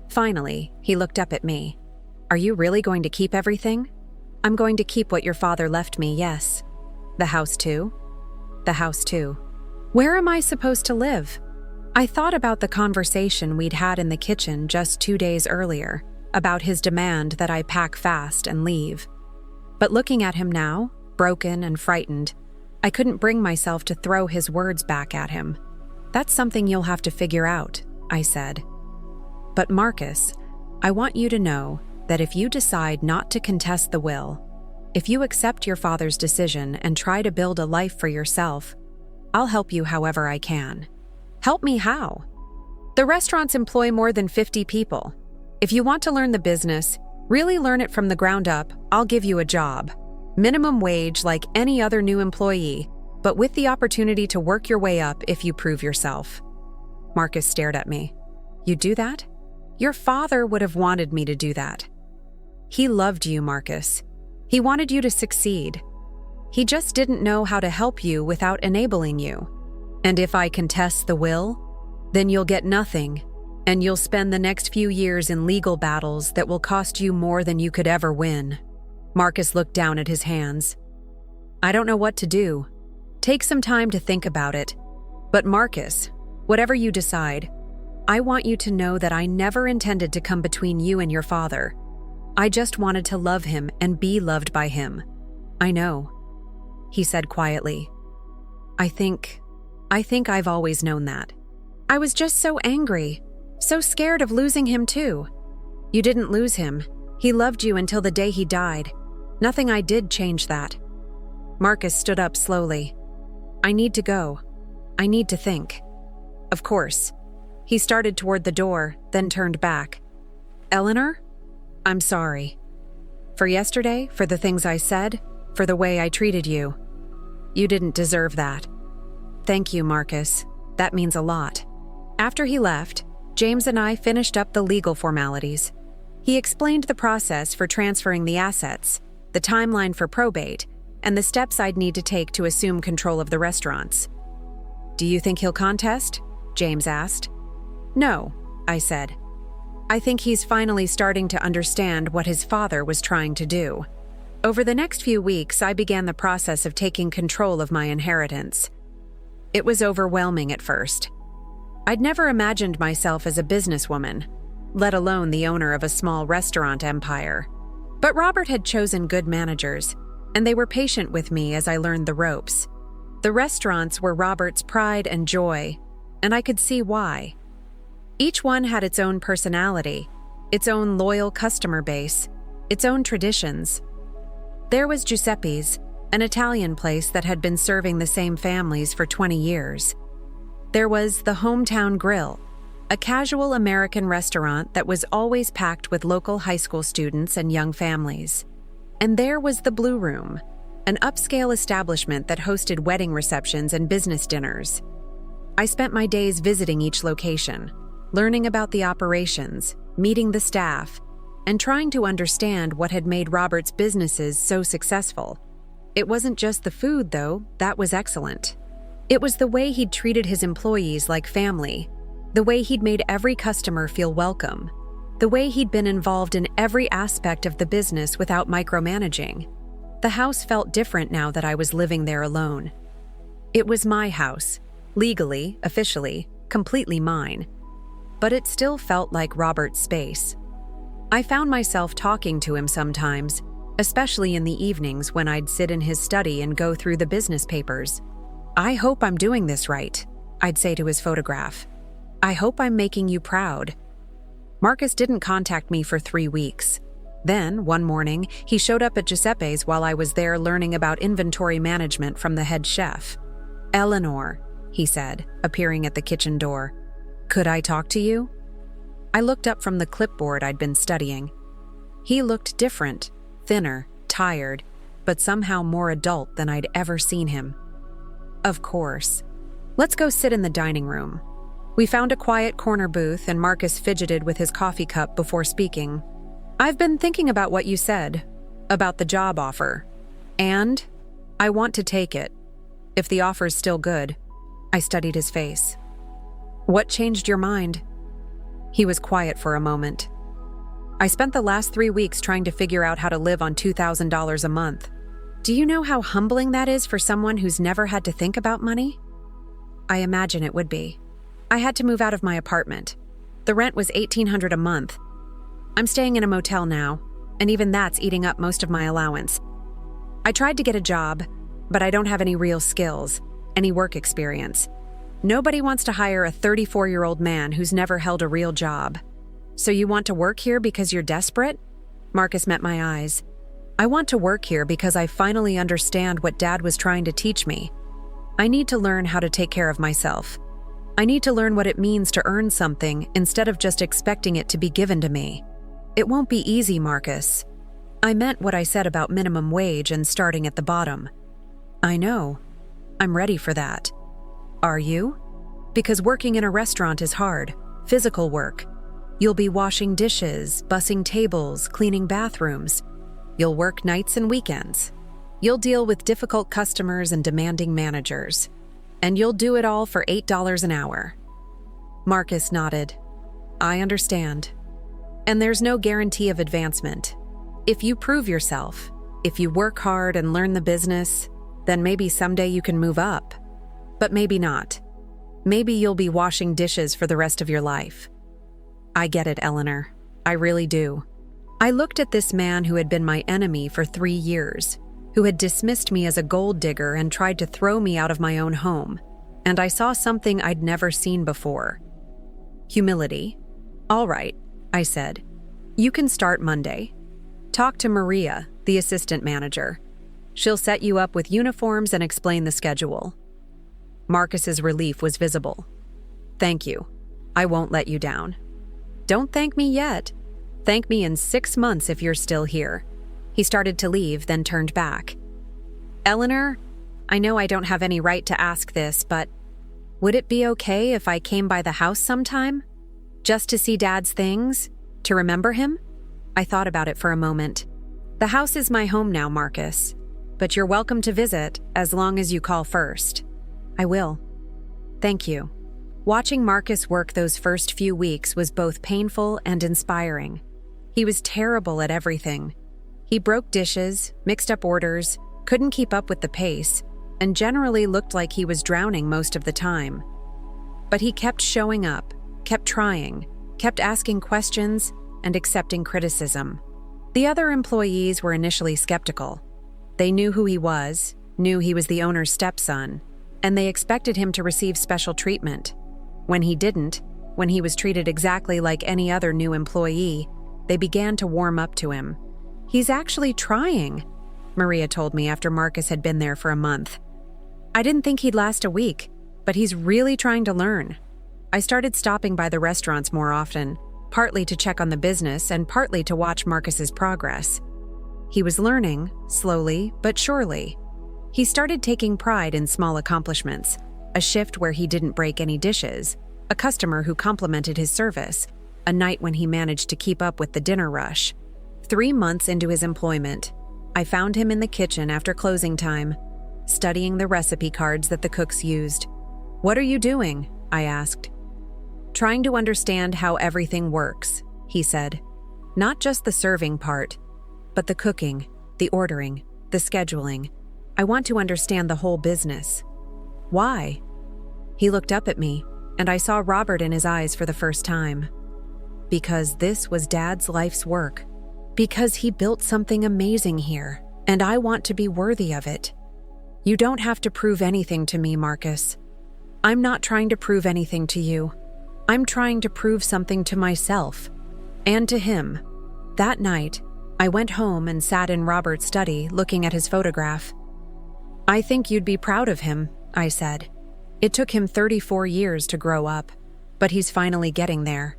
Finally, he looked up at me. Are you really going to keep everything? I'm going to keep what your father left me, yes. The house too? The house too. Where am I supposed to live? I thought about the conversation we'd had in the kitchen just 2 days earlier, about his demand that I pack fast and leave. But looking at him now, broken and frightened, I couldn't bring myself to throw his words back at him. That's something you'll have to figure out, I said. But Marcus, I want you to know that if you decide not to contest the will, if you accept your father's decision and try to build a life for yourself, I'll help you however I can. Help me how? The restaurants employ more than 50 people. If you want to learn the business, really learn it from the ground up, I'll give you a job. Minimum wage like any other new employee, but with the opportunity to work your way up if you prove yourself. Marcus stared at me. You do that? Your father would have wanted me to do that. He loved you, Marcus. He wanted you to succeed. He just didn't know how to help you without enabling you. And if I contest the will, then you'll get nothing, and you'll spend the next few years in legal battles that will cost you more than you could ever win. Marcus looked down at his hands. I don't know what to do. Take some time to think about it. But Marcus, whatever you decide, I want you to know that I never intended to come between you and your father. I just wanted to love him and be loved by him. I know, he said quietly. I think I've always known that. I was just so angry, so scared of losing him too. You didn't lose him. He loved you until the day he died. Nothing I did changed that. Marcus stood up slowly. I need to go. I need to think. Of course. He started toward the door, then turned back. Eleanor? I'm sorry. For yesterday, for the things I said, for the way I treated you. You didn't deserve that. Thank you, Marcus. That means a lot. After he left, James and I finished up the legal formalities. He explained the process for transferring the assets, the timeline for probate, and the steps I'd need to take to assume control of the restaurants. Do you think he'll contest? James asked. No, I said. I think he's finally starting to understand what his father was trying to do. Over the next few weeks, I began the process of taking control of my inheritance. It was overwhelming at first. I'd never imagined myself as a businesswoman, let alone the owner of a small restaurant empire. But Robert had chosen good managers, and they were patient with me as I learned the ropes. The restaurants were Robert's pride and joy, and I could see why. Each one had its own personality, its own loyal customer base, its own traditions. There was Giuseppe's, an Italian place that had been serving the same families for 20 years. There was the Hometown Grill, a casual American restaurant that was always packed with local high school students and young families. And there was the Blue Room, an upscale establishment that hosted wedding receptions and business dinners. I spent my days visiting each location, learning about the operations, meeting the staff, and trying to understand what had made Robert's businesses so successful. It wasn't just the food, though, that was excellent. It was the way he'd treated his employees like family, the way he'd made every customer feel welcome, the way he'd been involved in every aspect of the business without micromanaging. The house felt different now that I was living there alone. It was my house, legally, officially, completely mine, but it still felt like Robert's space. I found myself talking to him sometimes, especially in the evenings when I'd sit in his study and go through the business papers. I hope I'm doing this right, I'd say to his photograph. I hope I'm making you proud. Marcus didn't contact me for 3 weeks. Then, one morning, he showed up at Giuseppe's while I was there learning about inventory management from the head chef. Eleanor, he said, appearing at the kitchen door. Could I talk to you? I looked up from the clipboard I'd been studying. He looked different, thinner, tired, but somehow more adult than I'd ever seen him. Of course. Let's go sit in the dining room. We found a quiet corner booth and Marcus fidgeted with his coffee cup before speaking. I've been thinking about what you said, about the job offer, and I want to take it, if the offer's still good. I studied his face. What changed your mind? He was quiet for a moment. I spent the last 3 weeks trying to figure out how to live on $2,000 a month. Do you know how humbling that is for someone who's never had to think about money? I imagine it would be. I had to move out of my apartment. The rent was $1,800 a month. I'm staying in a motel now, and even that's eating up most of my allowance. I tried to get a job, but I don't have any real skills, any work experience. Nobody wants to hire a 34-year-old man who's never held a real job. So you want to work here because you're desperate? Marcus met my eyes. I want to work here because I finally understand what Dad was trying to teach me. I need to learn how to take care of myself. I need to learn what it means to earn something instead of just expecting it to be given to me. It won't be easy, Marcus. I meant what I said about minimum wage and starting at the bottom. I know. I'm ready for that. Are you? Because working in a restaurant is hard, physical work. You'll be washing dishes, bussing tables, cleaning bathrooms. You'll work nights and weekends. You'll deal with difficult customers and demanding managers. And you'll do it all for $8 an hour. Marcus nodded. I understand. And there's no guarantee of advancement. If you prove yourself, if you work hard and learn the business, then maybe someday you can move up. But maybe not. Maybe you'll be washing dishes for the rest of your life. I get it, Eleanor. I really do. I looked at this man who had been my enemy for 3 years, who had dismissed me as a gold digger and tried to throw me out of my own home, and I saw something I'd never seen before. Humility. All right, I said. You can start Monday. Talk to Maria, the assistant manager. She'll set you up with uniforms and explain the schedule. Marcus's relief was visible. Thank you. I won't let you down. Don't thank me yet. Thank me in 6 months if you're still here. He started to leave, then turned back. Eleanor, I know I don't have any right to ask this, but would it be okay if I came by the house sometime? Just to see Dad's things? To remember him? I thought about it for a moment. The house is my home now, Marcus, but you're welcome to visit as long as you call first. I will. Thank you. Watching Marcus work those first few weeks was both painful and inspiring. He was terrible at everything. He broke dishes, mixed up orders, couldn't keep up with the pace, and generally looked like he was drowning most of the time. But he kept showing up, kept trying, kept asking questions, and accepting criticism. The other employees were initially skeptical. They knew who he was, knew he was the owner's stepson, and they expected him to receive special treatment. When he didn't, when he was treated exactly like any other new employee, they began to warm up to him. He's actually trying, Maria told me after Marcus had been there for a month. I didn't think he'd last a week, but he's really trying to learn. I started stopping by the restaurants more often, partly to check on the business and partly to watch Marcus's progress. He was learning, slowly but surely. He started taking pride in small accomplishments, a shift where he didn't break any dishes, a customer who complimented his service, a night when he managed to keep up with the dinner rush. 3 months into his employment, I found him in the kitchen after closing time, studying the recipe cards that the cooks used. "What are you doing?" I asked. "Trying to understand how everything works," he said. "Not just the serving part, but the cooking, the ordering, the scheduling. I want to understand the whole business." "Why?" He looked up at me, and I saw Robert in his eyes for the first time. Because this was Dad's life's work. Because he built something amazing here, and I want to be worthy of it. You don't have to prove anything to me, Marcus. I'm not trying to prove anything to you. I'm trying to prove something to myself. And to him. That night, I went home and sat in Robert's study looking at his photograph. "I think you'd be proud of him," I said. "It took him 34 years to grow up, but he's finally getting there."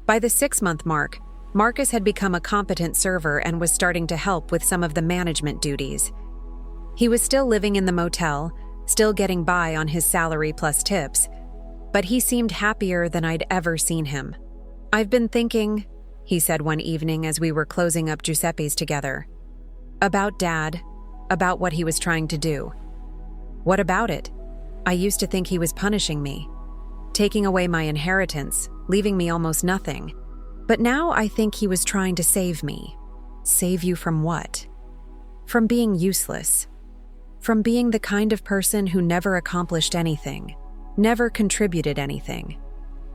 By the 6-month mark, Marcus had become a competent server and was starting to help with some of the management duties. He was still living in the motel, still getting by on his salary plus tips, but he seemed happier than I'd ever seen him. I've been thinking, he said one evening as we were closing up Giuseppe's together. About Dad, about what he was trying to do. What about it? I used to think he was punishing me, taking away my inheritance, leaving me almost nothing. But now I think he was trying to save me. Save you from what? From being useless. From being the kind of person who never accomplished anything, never contributed anything,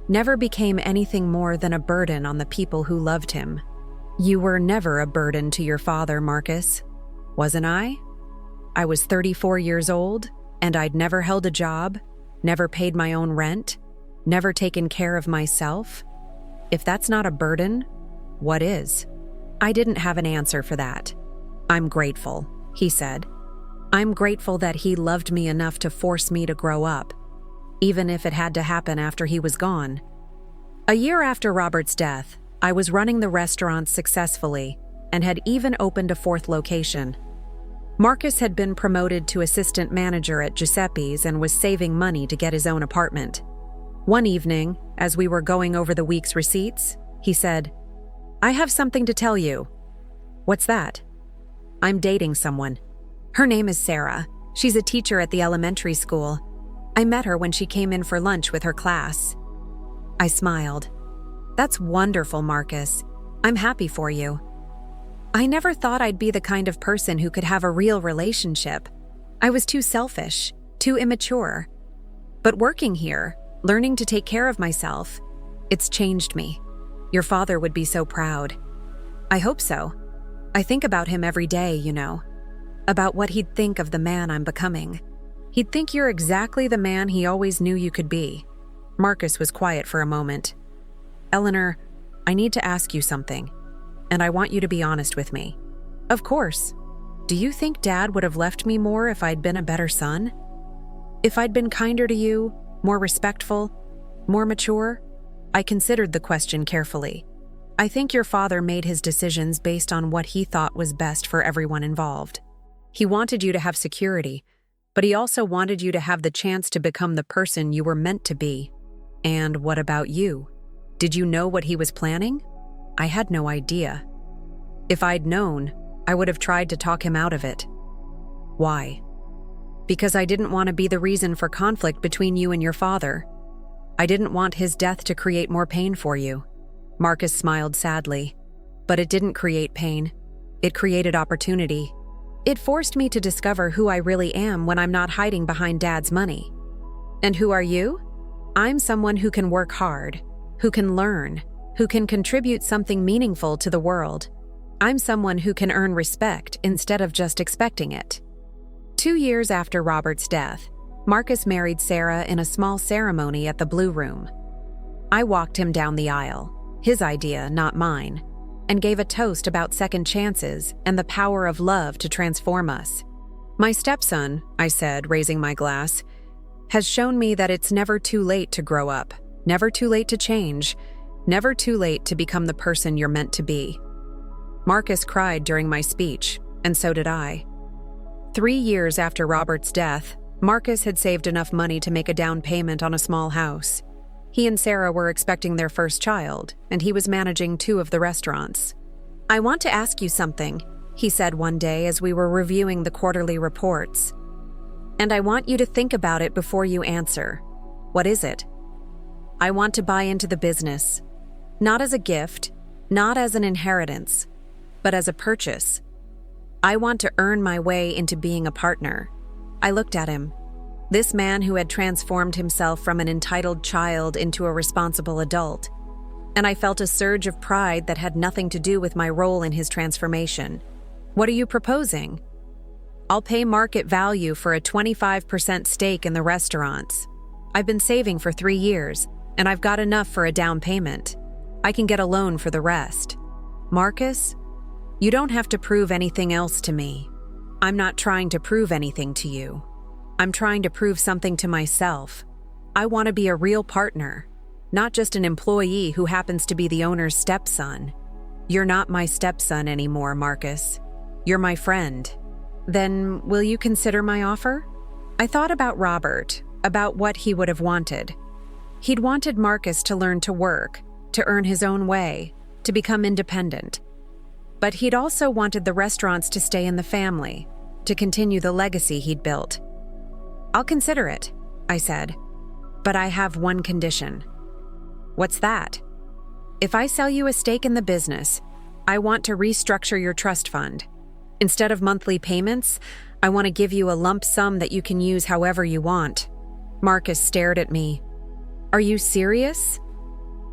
never became anything more than a burden on the people who loved him. You were never a burden to your father, Marcus. Wasn't I? I was 34 years old, and I'd never held a job, never paid my own rent, never taken care of myself. If that's not a burden, what is? I didn't have an answer for that. I'm grateful, he said. I'm grateful that he loved me enough to force me to grow up, even if it had to happen after he was gone. A year after Robert's death, I was running the restaurant successfully and had even opened a fourth location. Marcus had been promoted to assistant manager at Giuseppe's and was saving money to get his own apartment. One evening, as we were going over the week's receipts, he said, "I have something to tell you." "What's that?" "I'm dating someone. Her name is Sarah. She's a teacher at the elementary school. I met her when she came in for lunch with her class." I smiled. "That's wonderful, Marcus. I'm happy for you." I never thought I'd be the kind of person who could have a real relationship. I was too selfish, too immature. But working here, learning to take care of myself, it's changed me. Your father would be so proud. I hope so. I think about him every day, you know. About what he'd think of the man I'm becoming. He'd think you're exactly the man he always knew you could be. Marcus was quiet for a moment. "Eleanor, I need to ask you something, and I want you to be honest with me." "Of course. Do you think Dad would have left me more if I'd been a better son? If I'd been kinder to you, more respectful, more mature?" I considered the question carefully. "I think your father made his decisions based on what he thought was best for everyone involved. He wanted you to have security, but he also wanted you to have the chance to become the person you were meant to be. And what about you? Did you know what he was planning?" I had no idea. If I'd known, I would have tried to talk him out of it. Why? Because I didn't want to be the reason for conflict between you and your father. I didn't want his death to create more pain for you. Marcus smiled sadly. But it didn't create pain. It created opportunity. It forced me to discover who I really am when I'm not hiding behind Dad's money. And who are you? I'm someone who can work hard, who can learn, who can contribute something meaningful to the world. I'm someone who can earn respect instead of just expecting it. 2 years after Robert's death, Marcus married Sarah in a small ceremony at the Blue Room. I walked him down the aisle, his idea, not mine, and gave a toast about second chances and the power of love to transform us. "My stepson," I said, raising my glass, "has shown me that it's never too late to grow up, never too late to change, never too late to become the person you're meant to be." Marcus cried during my speech, and so did I. 3 years after Robert's death, Marcus had saved enough money to make a down payment on a small house. He and Sarah were expecting their first child, and he was managing 2 of the restaurants. "I want to ask you something," he said one day as we were reviewing the quarterly reports. "And I want you to think about it before you answer. What is it?" "I want to buy into the business. Not as a gift, not as an inheritance, but as a purchase. I want to earn my way into being a partner." I looked at him. This man who had transformed himself from an entitled child into a responsible adult. And I felt a surge of pride that had nothing to do with my role in his transformation. "What are you proposing?" "I'll pay market value for a 25% stake in the restaurants. I've been saving for 3 years, and I've got enough for a down payment. I can get a loan for the rest." "Marcus, you don't have to prove anything else to me. I'm not trying to prove anything to you. I'm trying to prove something to myself. I want to be a real partner, not just an employee who happens to be the owner's stepson. You're not my stepson anymore, Marcus. You're my friend. Then will you consider my offer?" I thought about Robert, about what he would have wanted. He'd wanted Marcus to learn to work, to earn his own way, to become independent. But he'd also wanted the restaurants to stay in the family, to continue the legacy he'd built. "I'll consider it," I said. "But I have one condition." "What's that?" "If I sell you a stake in the business, I want to restructure your trust fund. Instead of monthly payments, I want to give you a lump sum that you can use however you want." Marcus stared at me. "Are you serious?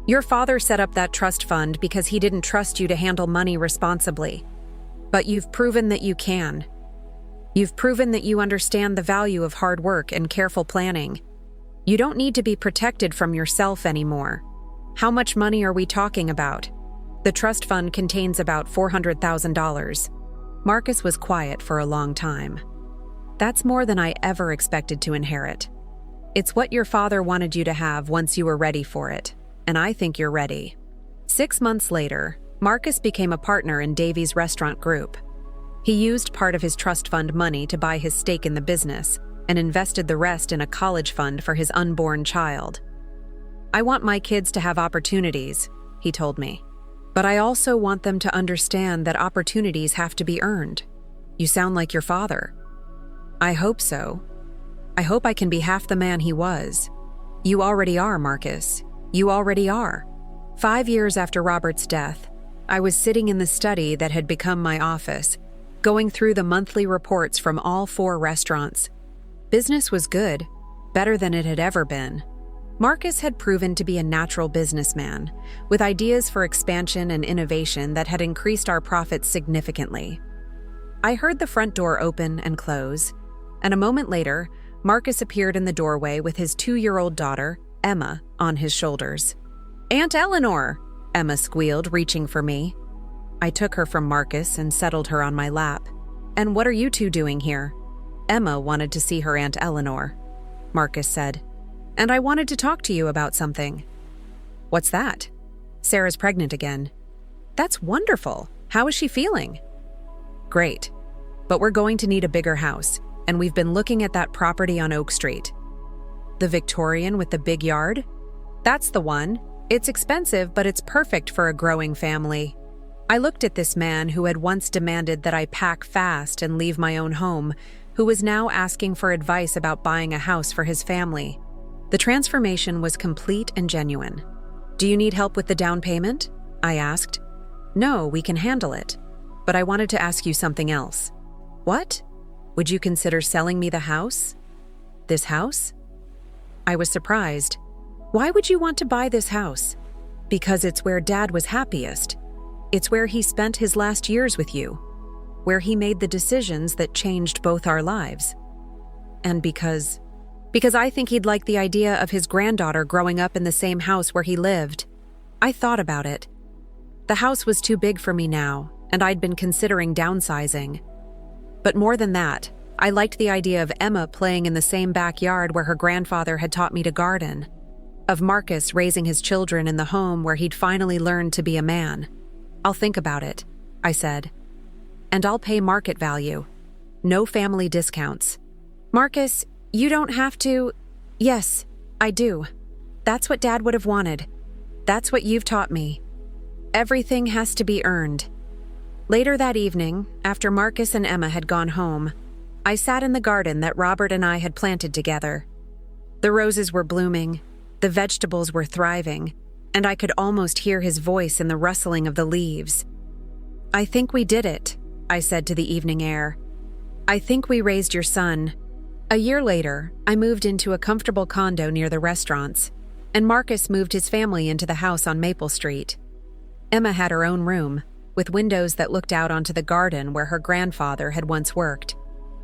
Your father set up that trust fund because he didn't trust you to handle money responsibly. But you've proven that you can. You've proven that you understand the value of hard work and careful planning. You don't need to be protected from yourself anymore. How much money are we talking about?" "The trust fund contains about $400,000. Marcus was quiet for a long time. "That's more than I ever expected to inherit. It's what your father wanted you to have once you were ready for it, and I think you're ready." 6 months later, Marcus became a partner in Davies Restaurant Group. He used part of his trust fund money to buy his stake in the business and invested the rest in a college fund for his unborn child. "I want my kids to have opportunities," he told me. "But I also want them to understand that opportunities have to be earned." "You sound like your father." "I hope so. I hope I can be half the man he was." "You already are, Marcus. You already are." 5 years after Robert's death, I was sitting in the study that had become my office, going through the monthly reports from all 4 restaurants. Business was good, better than it had ever been. Marcus had proven to be a natural businessman, with ideas for expansion and innovation that had increased our profits significantly. I heard the front door open and close, and a moment later, Marcus appeared in the doorway with his 2-year-old daughter, Emma, on his shoulders. "Aunt Eleanor!" Emma squealed, reaching for me. I took her from Marcus and settled her on my lap. "And what are you two doing here?" "Emma wanted to see her Aunt Eleanor," Marcus said. "And I wanted to talk to you about something." "What's that?" "Sarah's pregnant again." "That's wonderful. How is she feeling?" "Great. But we're going to need a bigger house, and we've been looking at that property on Oak Street." "The Victorian with the big yard?" "That's the one. It's expensive, but it's perfect for a growing family." I looked at this man who had once demanded that I pack fast and leave my own home, who was now asking for advice about buying a house for his family. The transformation was complete and genuine. "Do you need help with the down payment?" I asked. "No, we can handle it. But I wanted to ask you something else." "What?" "Would you consider selling me the house?" "This house?" I was surprised. "Why would you want to buy this house?" "Because it's where Dad was happiest. It's where he spent his last years with you, where he made the decisions that changed both our lives. And because I think he'd like the idea of his granddaughter growing up in the same house where he lived." I thought about it. The house was too big for me now, and I'd been considering downsizing. But more than that, I liked the idea of Emma playing in the same backyard where her grandfather had taught me to garden, of Marcus raising his children in the home where he'd finally learned to be a man. "I'll think about it," I said. "And I'll pay market value. No family discounts." "Marcus, you don't have to—" "Yes, I do. That's what Dad would have wanted. That's what you've taught me. Everything has to be earned." Later that evening, after Marcus and Emma had gone home, I sat in the garden that Robert and I had planted together. The roses were blooming, the vegetables were thriving, and I could almost hear his voice in the rustling of the leaves. "I think we did it," I said to the evening air. "I think we raised your son." A year later, I moved into a comfortable condo near the restaurants, and Marcus moved his family into the house on Maple Street. Emma had her own room, with windows that looked out onto the garden where her grandfather had once worked.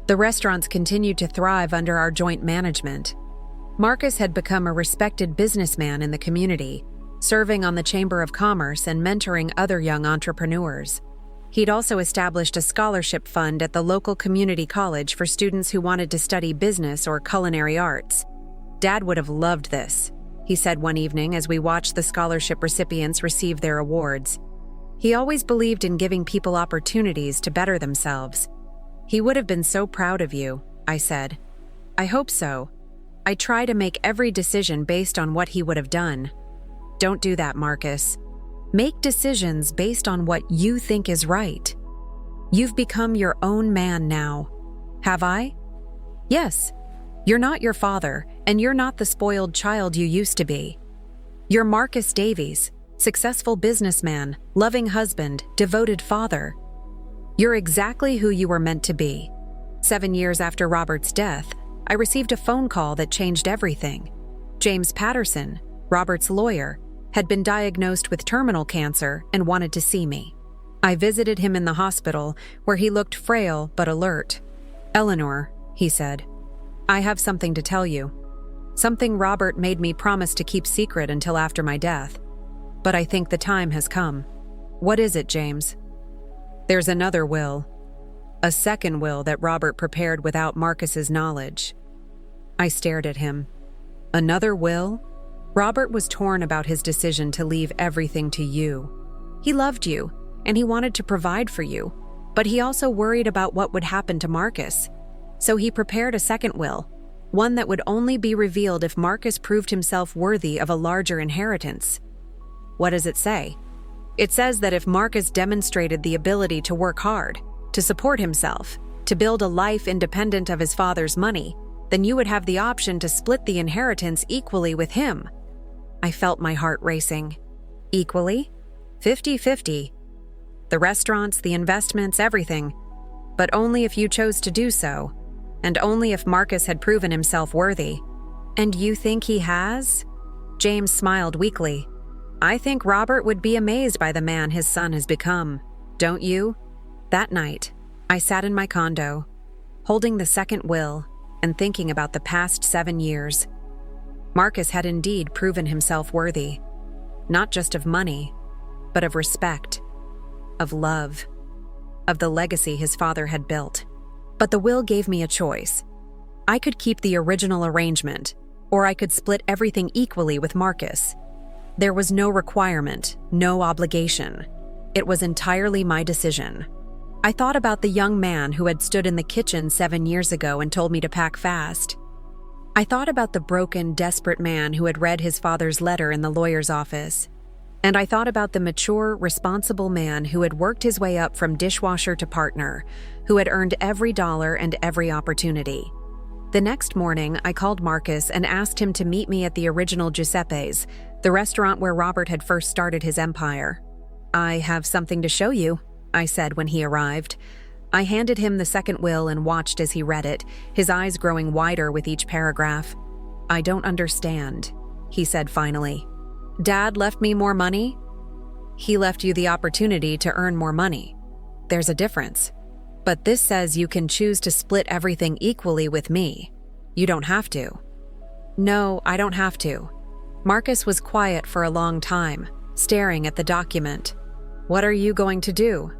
The restaurants continued to thrive under our joint management. Marcus had become a respected businessman in the community, serving on the Chamber of Commerce and mentoring other young entrepreneurs. He'd also established a scholarship fund at the local community college for students who wanted to study business or culinary arts. "Dad would have loved this," he said one evening as we watched the scholarship recipients receive their awards. "He always believed in giving people opportunities to better themselves." "He would have been so proud of you," I said. "I hope so. I try to make every decision based on what he would have done." "Don't do that, Marcus." Make decisions based on what you think is right. You've become your own man now. Have I? Yes. You're not your father, and you're not the spoiled child you used to be. You're Marcus Davies, successful businessman, loving husband, devoted father. You're exactly who you were meant to be. 7 years after Robert's death, I received a phone call that changed everything. James Patterson, Robert's lawyer, had been diagnosed with terminal cancer and wanted to see me. I visited him in the hospital, where he looked frail but alert. "Eleanor," he said, "I have something to tell you. Something Robert made me promise to keep secret until after my death. But I think the time has come." "What is it, James?" "There's another will. A second will that Robert prepared without Marcus's knowledge." I stared at him. "Another will?" "Robert was torn about his decision to leave everything to you. He loved you, and he wanted to provide for you, but he also worried about what would happen to Marcus. So he prepared a second will, one that would only be revealed if Marcus proved himself worthy of a larger inheritance." "What does it say?" "It says that if Marcus demonstrated the ability to work hard, to support himself, to build a life independent of his father's money, then you would have the option to split the inheritance equally with him." I felt my heart racing. "Equally? 50-50. The restaurants, the investments, everything. But only if you chose to do so, and only if Marcus had proven himself worthy." "And you think he has?" James smiled weakly. "I think Robert would be amazed by the man his son has become. Don't you?" That night, I sat in my condo, holding the second will and thinking about the past 7 years. Marcus had indeed proven himself worthy, not just of money, but of respect, of love, of the legacy his father had built. But the will gave me a choice. I could keep the original arrangement, or I could split everything equally with Marcus. There was no requirement, no obligation. It was entirely my decision. I thought about the young man who had stood in the kitchen 7 years ago and told me to pack fast. I thought about the broken, desperate man who had read his father's letter in the lawyer's office. And I thought about the mature, responsible man who had worked his way up from dishwasher to partner, who had earned every dollar and every opportunity. The next morning, I called Marcus and asked him to meet me at the original Giuseppe's, the restaurant where Robert had first started his empire. "I have something to show you," I said when he arrived. I handed him the second will and watched as he read it, his eyes growing wider with each paragraph. "I don't understand," he said finally. "Dad left me more money?" "He left you the opportunity to earn more money. There's a difference. But this says you can choose to split everything equally with me. You don't have to." "No, I don't have to." Marcus was quiet for a long time, staring at the document. "What are you going to do?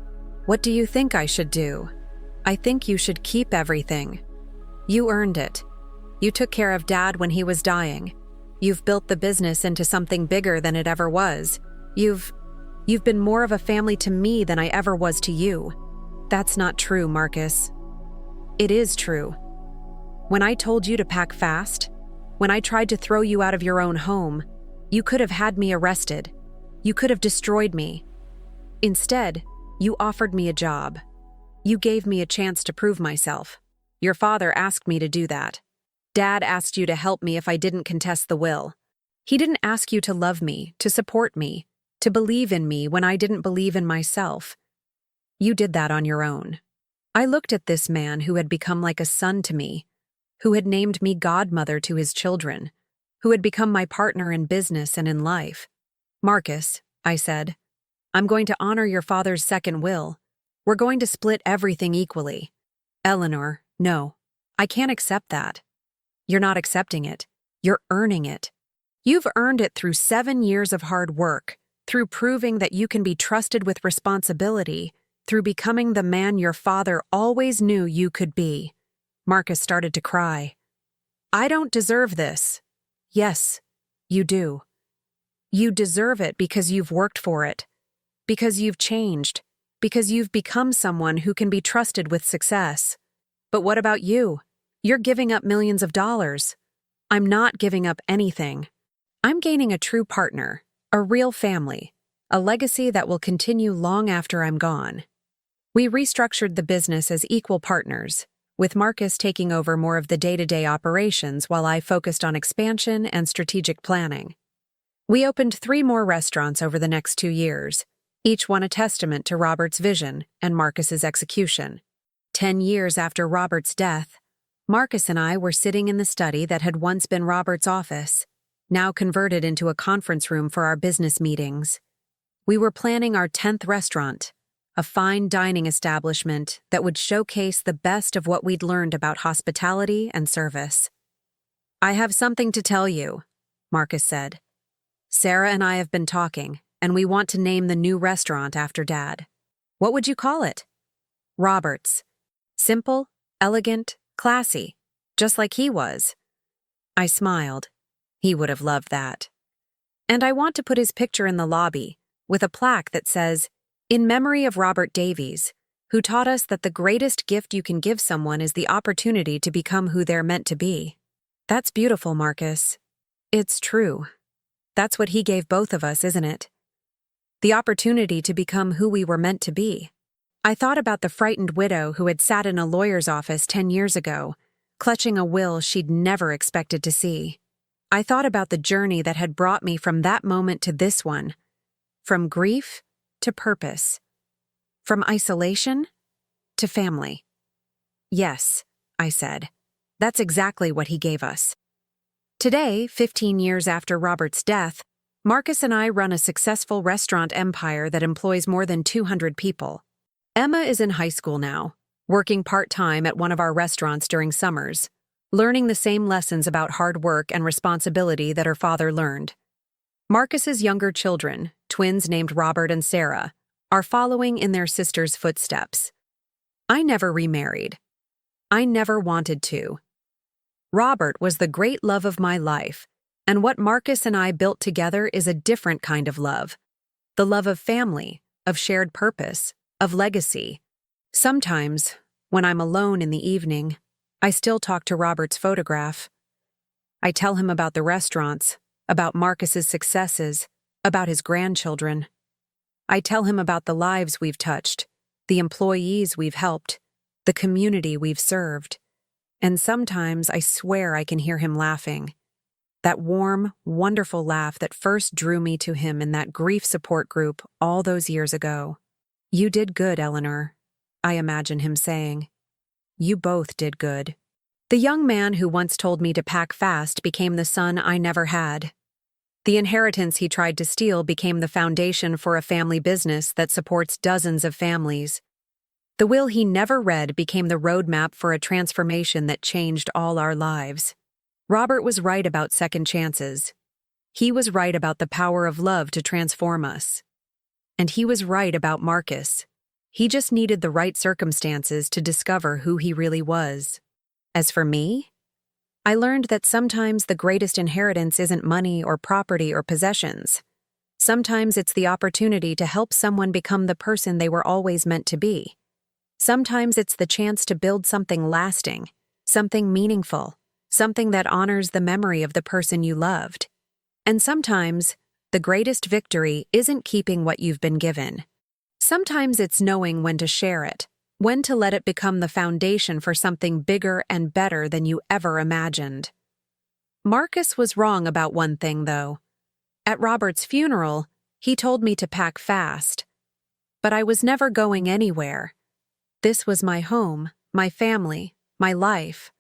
What do you think I should do?" "I think you should keep everything. You earned it. You took care of Dad when he was dying. You've built the business into something bigger than it ever was. You've been more of a family to me than I ever was to you." "That's not true, Marcus." "It is true. When I told you to pack fast, when I tried to throw you out of your own home, you could have had me arrested. You could have destroyed me. Instead, you offered me a job. You gave me a chance to prove myself. Your father asked me to do that. Dad asked you to help me if I didn't contest the will. He didn't ask you to love me, to support me, to believe in me when I didn't believe in myself. You did that on your own." I looked at this man who had become like a son to me, who had named me godmother to his children, who had become my partner in business and in life. "Marcus," I said, "I'm going to honor your father's second will. We're going to split everything equally." "Eleanor, no. I can't accept that." "You're not accepting it. You're earning it. You've earned it through 7 years of hard work, through proving that you can be trusted with responsibility, through becoming the man your father always knew you could be." Marcus started to cry. "I don't deserve this." "Yes, you do. You deserve it because you've worked for it, because you've changed, because you've become someone who can be trusted with success. But what about you? You're giving up millions of dollars. I'm not giving up anything. I'm gaining a true partner, a real family, a legacy that will continue long after I'm gone. We restructured the business as equal partners, with Marcus taking over more of the day-to-day operations while I focused on expansion and strategic planning. We opened 3 more restaurants over the next 2 years, each one a testament to Robert's vision and Marcus's execution. 10 years after Robert's death, Marcus and I were sitting in the study that had once been Robert's office, now converted into a conference room for our business meetings. We were planning our 10th restaurant, a fine dining establishment that would showcase the best of what we'd learned about hospitality and service. "I have something to tell you," Marcus said. "Sarah and I have been talking, and we want to name the new restaurant after Dad. What would you call it?" "Robert's. Simple, elegant, classy, just like he was." I smiled. He would have loved that. "And I want to put his picture in the lobby, with a plaque that says, 'In memory of Robert Davies, who taught us that the greatest gift you can give someone is the opportunity to become who they're meant to be.'" "That's beautiful, Marcus. It's true. That's what he gave both of us, isn't it? The opportunity to become who we were meant to be." I thought about the frightened widow who had sat in a lawyer's office 10 years ago, clutching a will she'd never expected to see. I thought about the journey that had brought me from that moment to this one, from grief to purpose, from isolation to family. "Yes," I said, "that's exactly what he gave us." Today, 15 years after Robert's death, Marcus and I run a successful restaurant empire that employs more than 200 people. Emma is in high school now, working part-time at one of our restaurants during summers, learning the same lessons about hard work and responsibility that her father learned. Marcus's younger children, twins named Robert and Sarah, are following in their sister's footsteps. I never remarried. I never wanted to. Robert was the great love of my life, and what Marcus and I built together is a different kind of love. The love of family, of shared purpose, of legacy. Sometimes, when I'm alone in the evening, I still talk to Robert's photograph. I tell him about the restaurants, about Marcus's successes, about his grandchildren. I tell him about the lives we've touched, the employees we've helped, the community we've served. And sometimes I swear I can hear him laughing. That warm, wonderful laugh that first drew me to him in that grief support group all those years ago. "You did good, Eleanor," I imagine him saying. "You both did good." The young man who once told me to pack fast became the son I never had. The inheritance he tried to steal became the foundation for a family business that supports dozens of families. The will he never read became the roadmap for a transformation that changed all our lives. Robert was right about second chances. He was right about the power of love to transform us. And he was right about Marcus. He just needed the right circumstances to discover who he really was. As for me, I learned that sometimes the greatest inheritance isn't money or property or possessions. Sometimes it's the opportunity to help someone become the person they were always meant to be. Sometimes it's the chance to build something lasting, something meaningful, something that honors the memory of the person you loved. And sometimes, the greatest victory isn't keeping what you've been given. Sometimes it's knowing when to share it, when to let it become the foundation for something bigger and better than you ever imagined. Marcus was wrong about one thing, though. At Robert's funeral, he told me to pack fast. But I was never going anywhere. This was my home, my family, my life.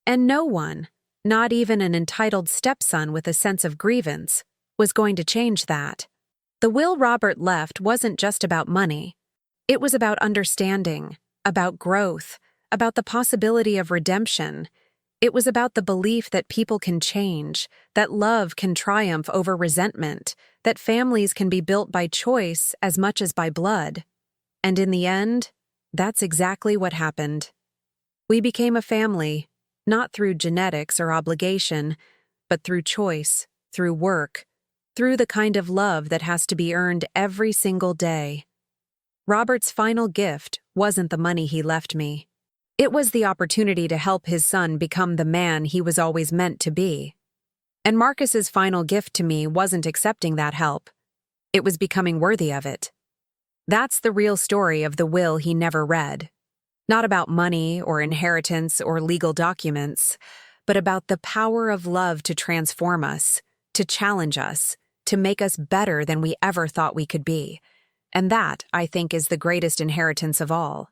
And no one, not even an entitled stepson with a sense of grievance, was going to change that. The will Robert left wasn't just about money. It was about understanding, about growth, about the possibility of redemption. It was about the belief that people can change, that love can triumph over resentment, that families can be built by choice as much as by blood. And in the end, that's exactly what happened. We became a family, not through genetics or obligation, but through choice, through work, through the kind of love that has to be earned every single day. Robert's final gift wasn't the money he left me. It was the opportunity to help his son become the man he was always meant to be. And Marcus's final gift to me wasn't accepting that help. It was becoming worthy of it. That's the real story of the will he never read. Not about money or inheritance or legal documents, but about the power of love to transform us, to challenge us, to make us better than we ever thought we could be. And that, I think, is the greatest inheritance of all.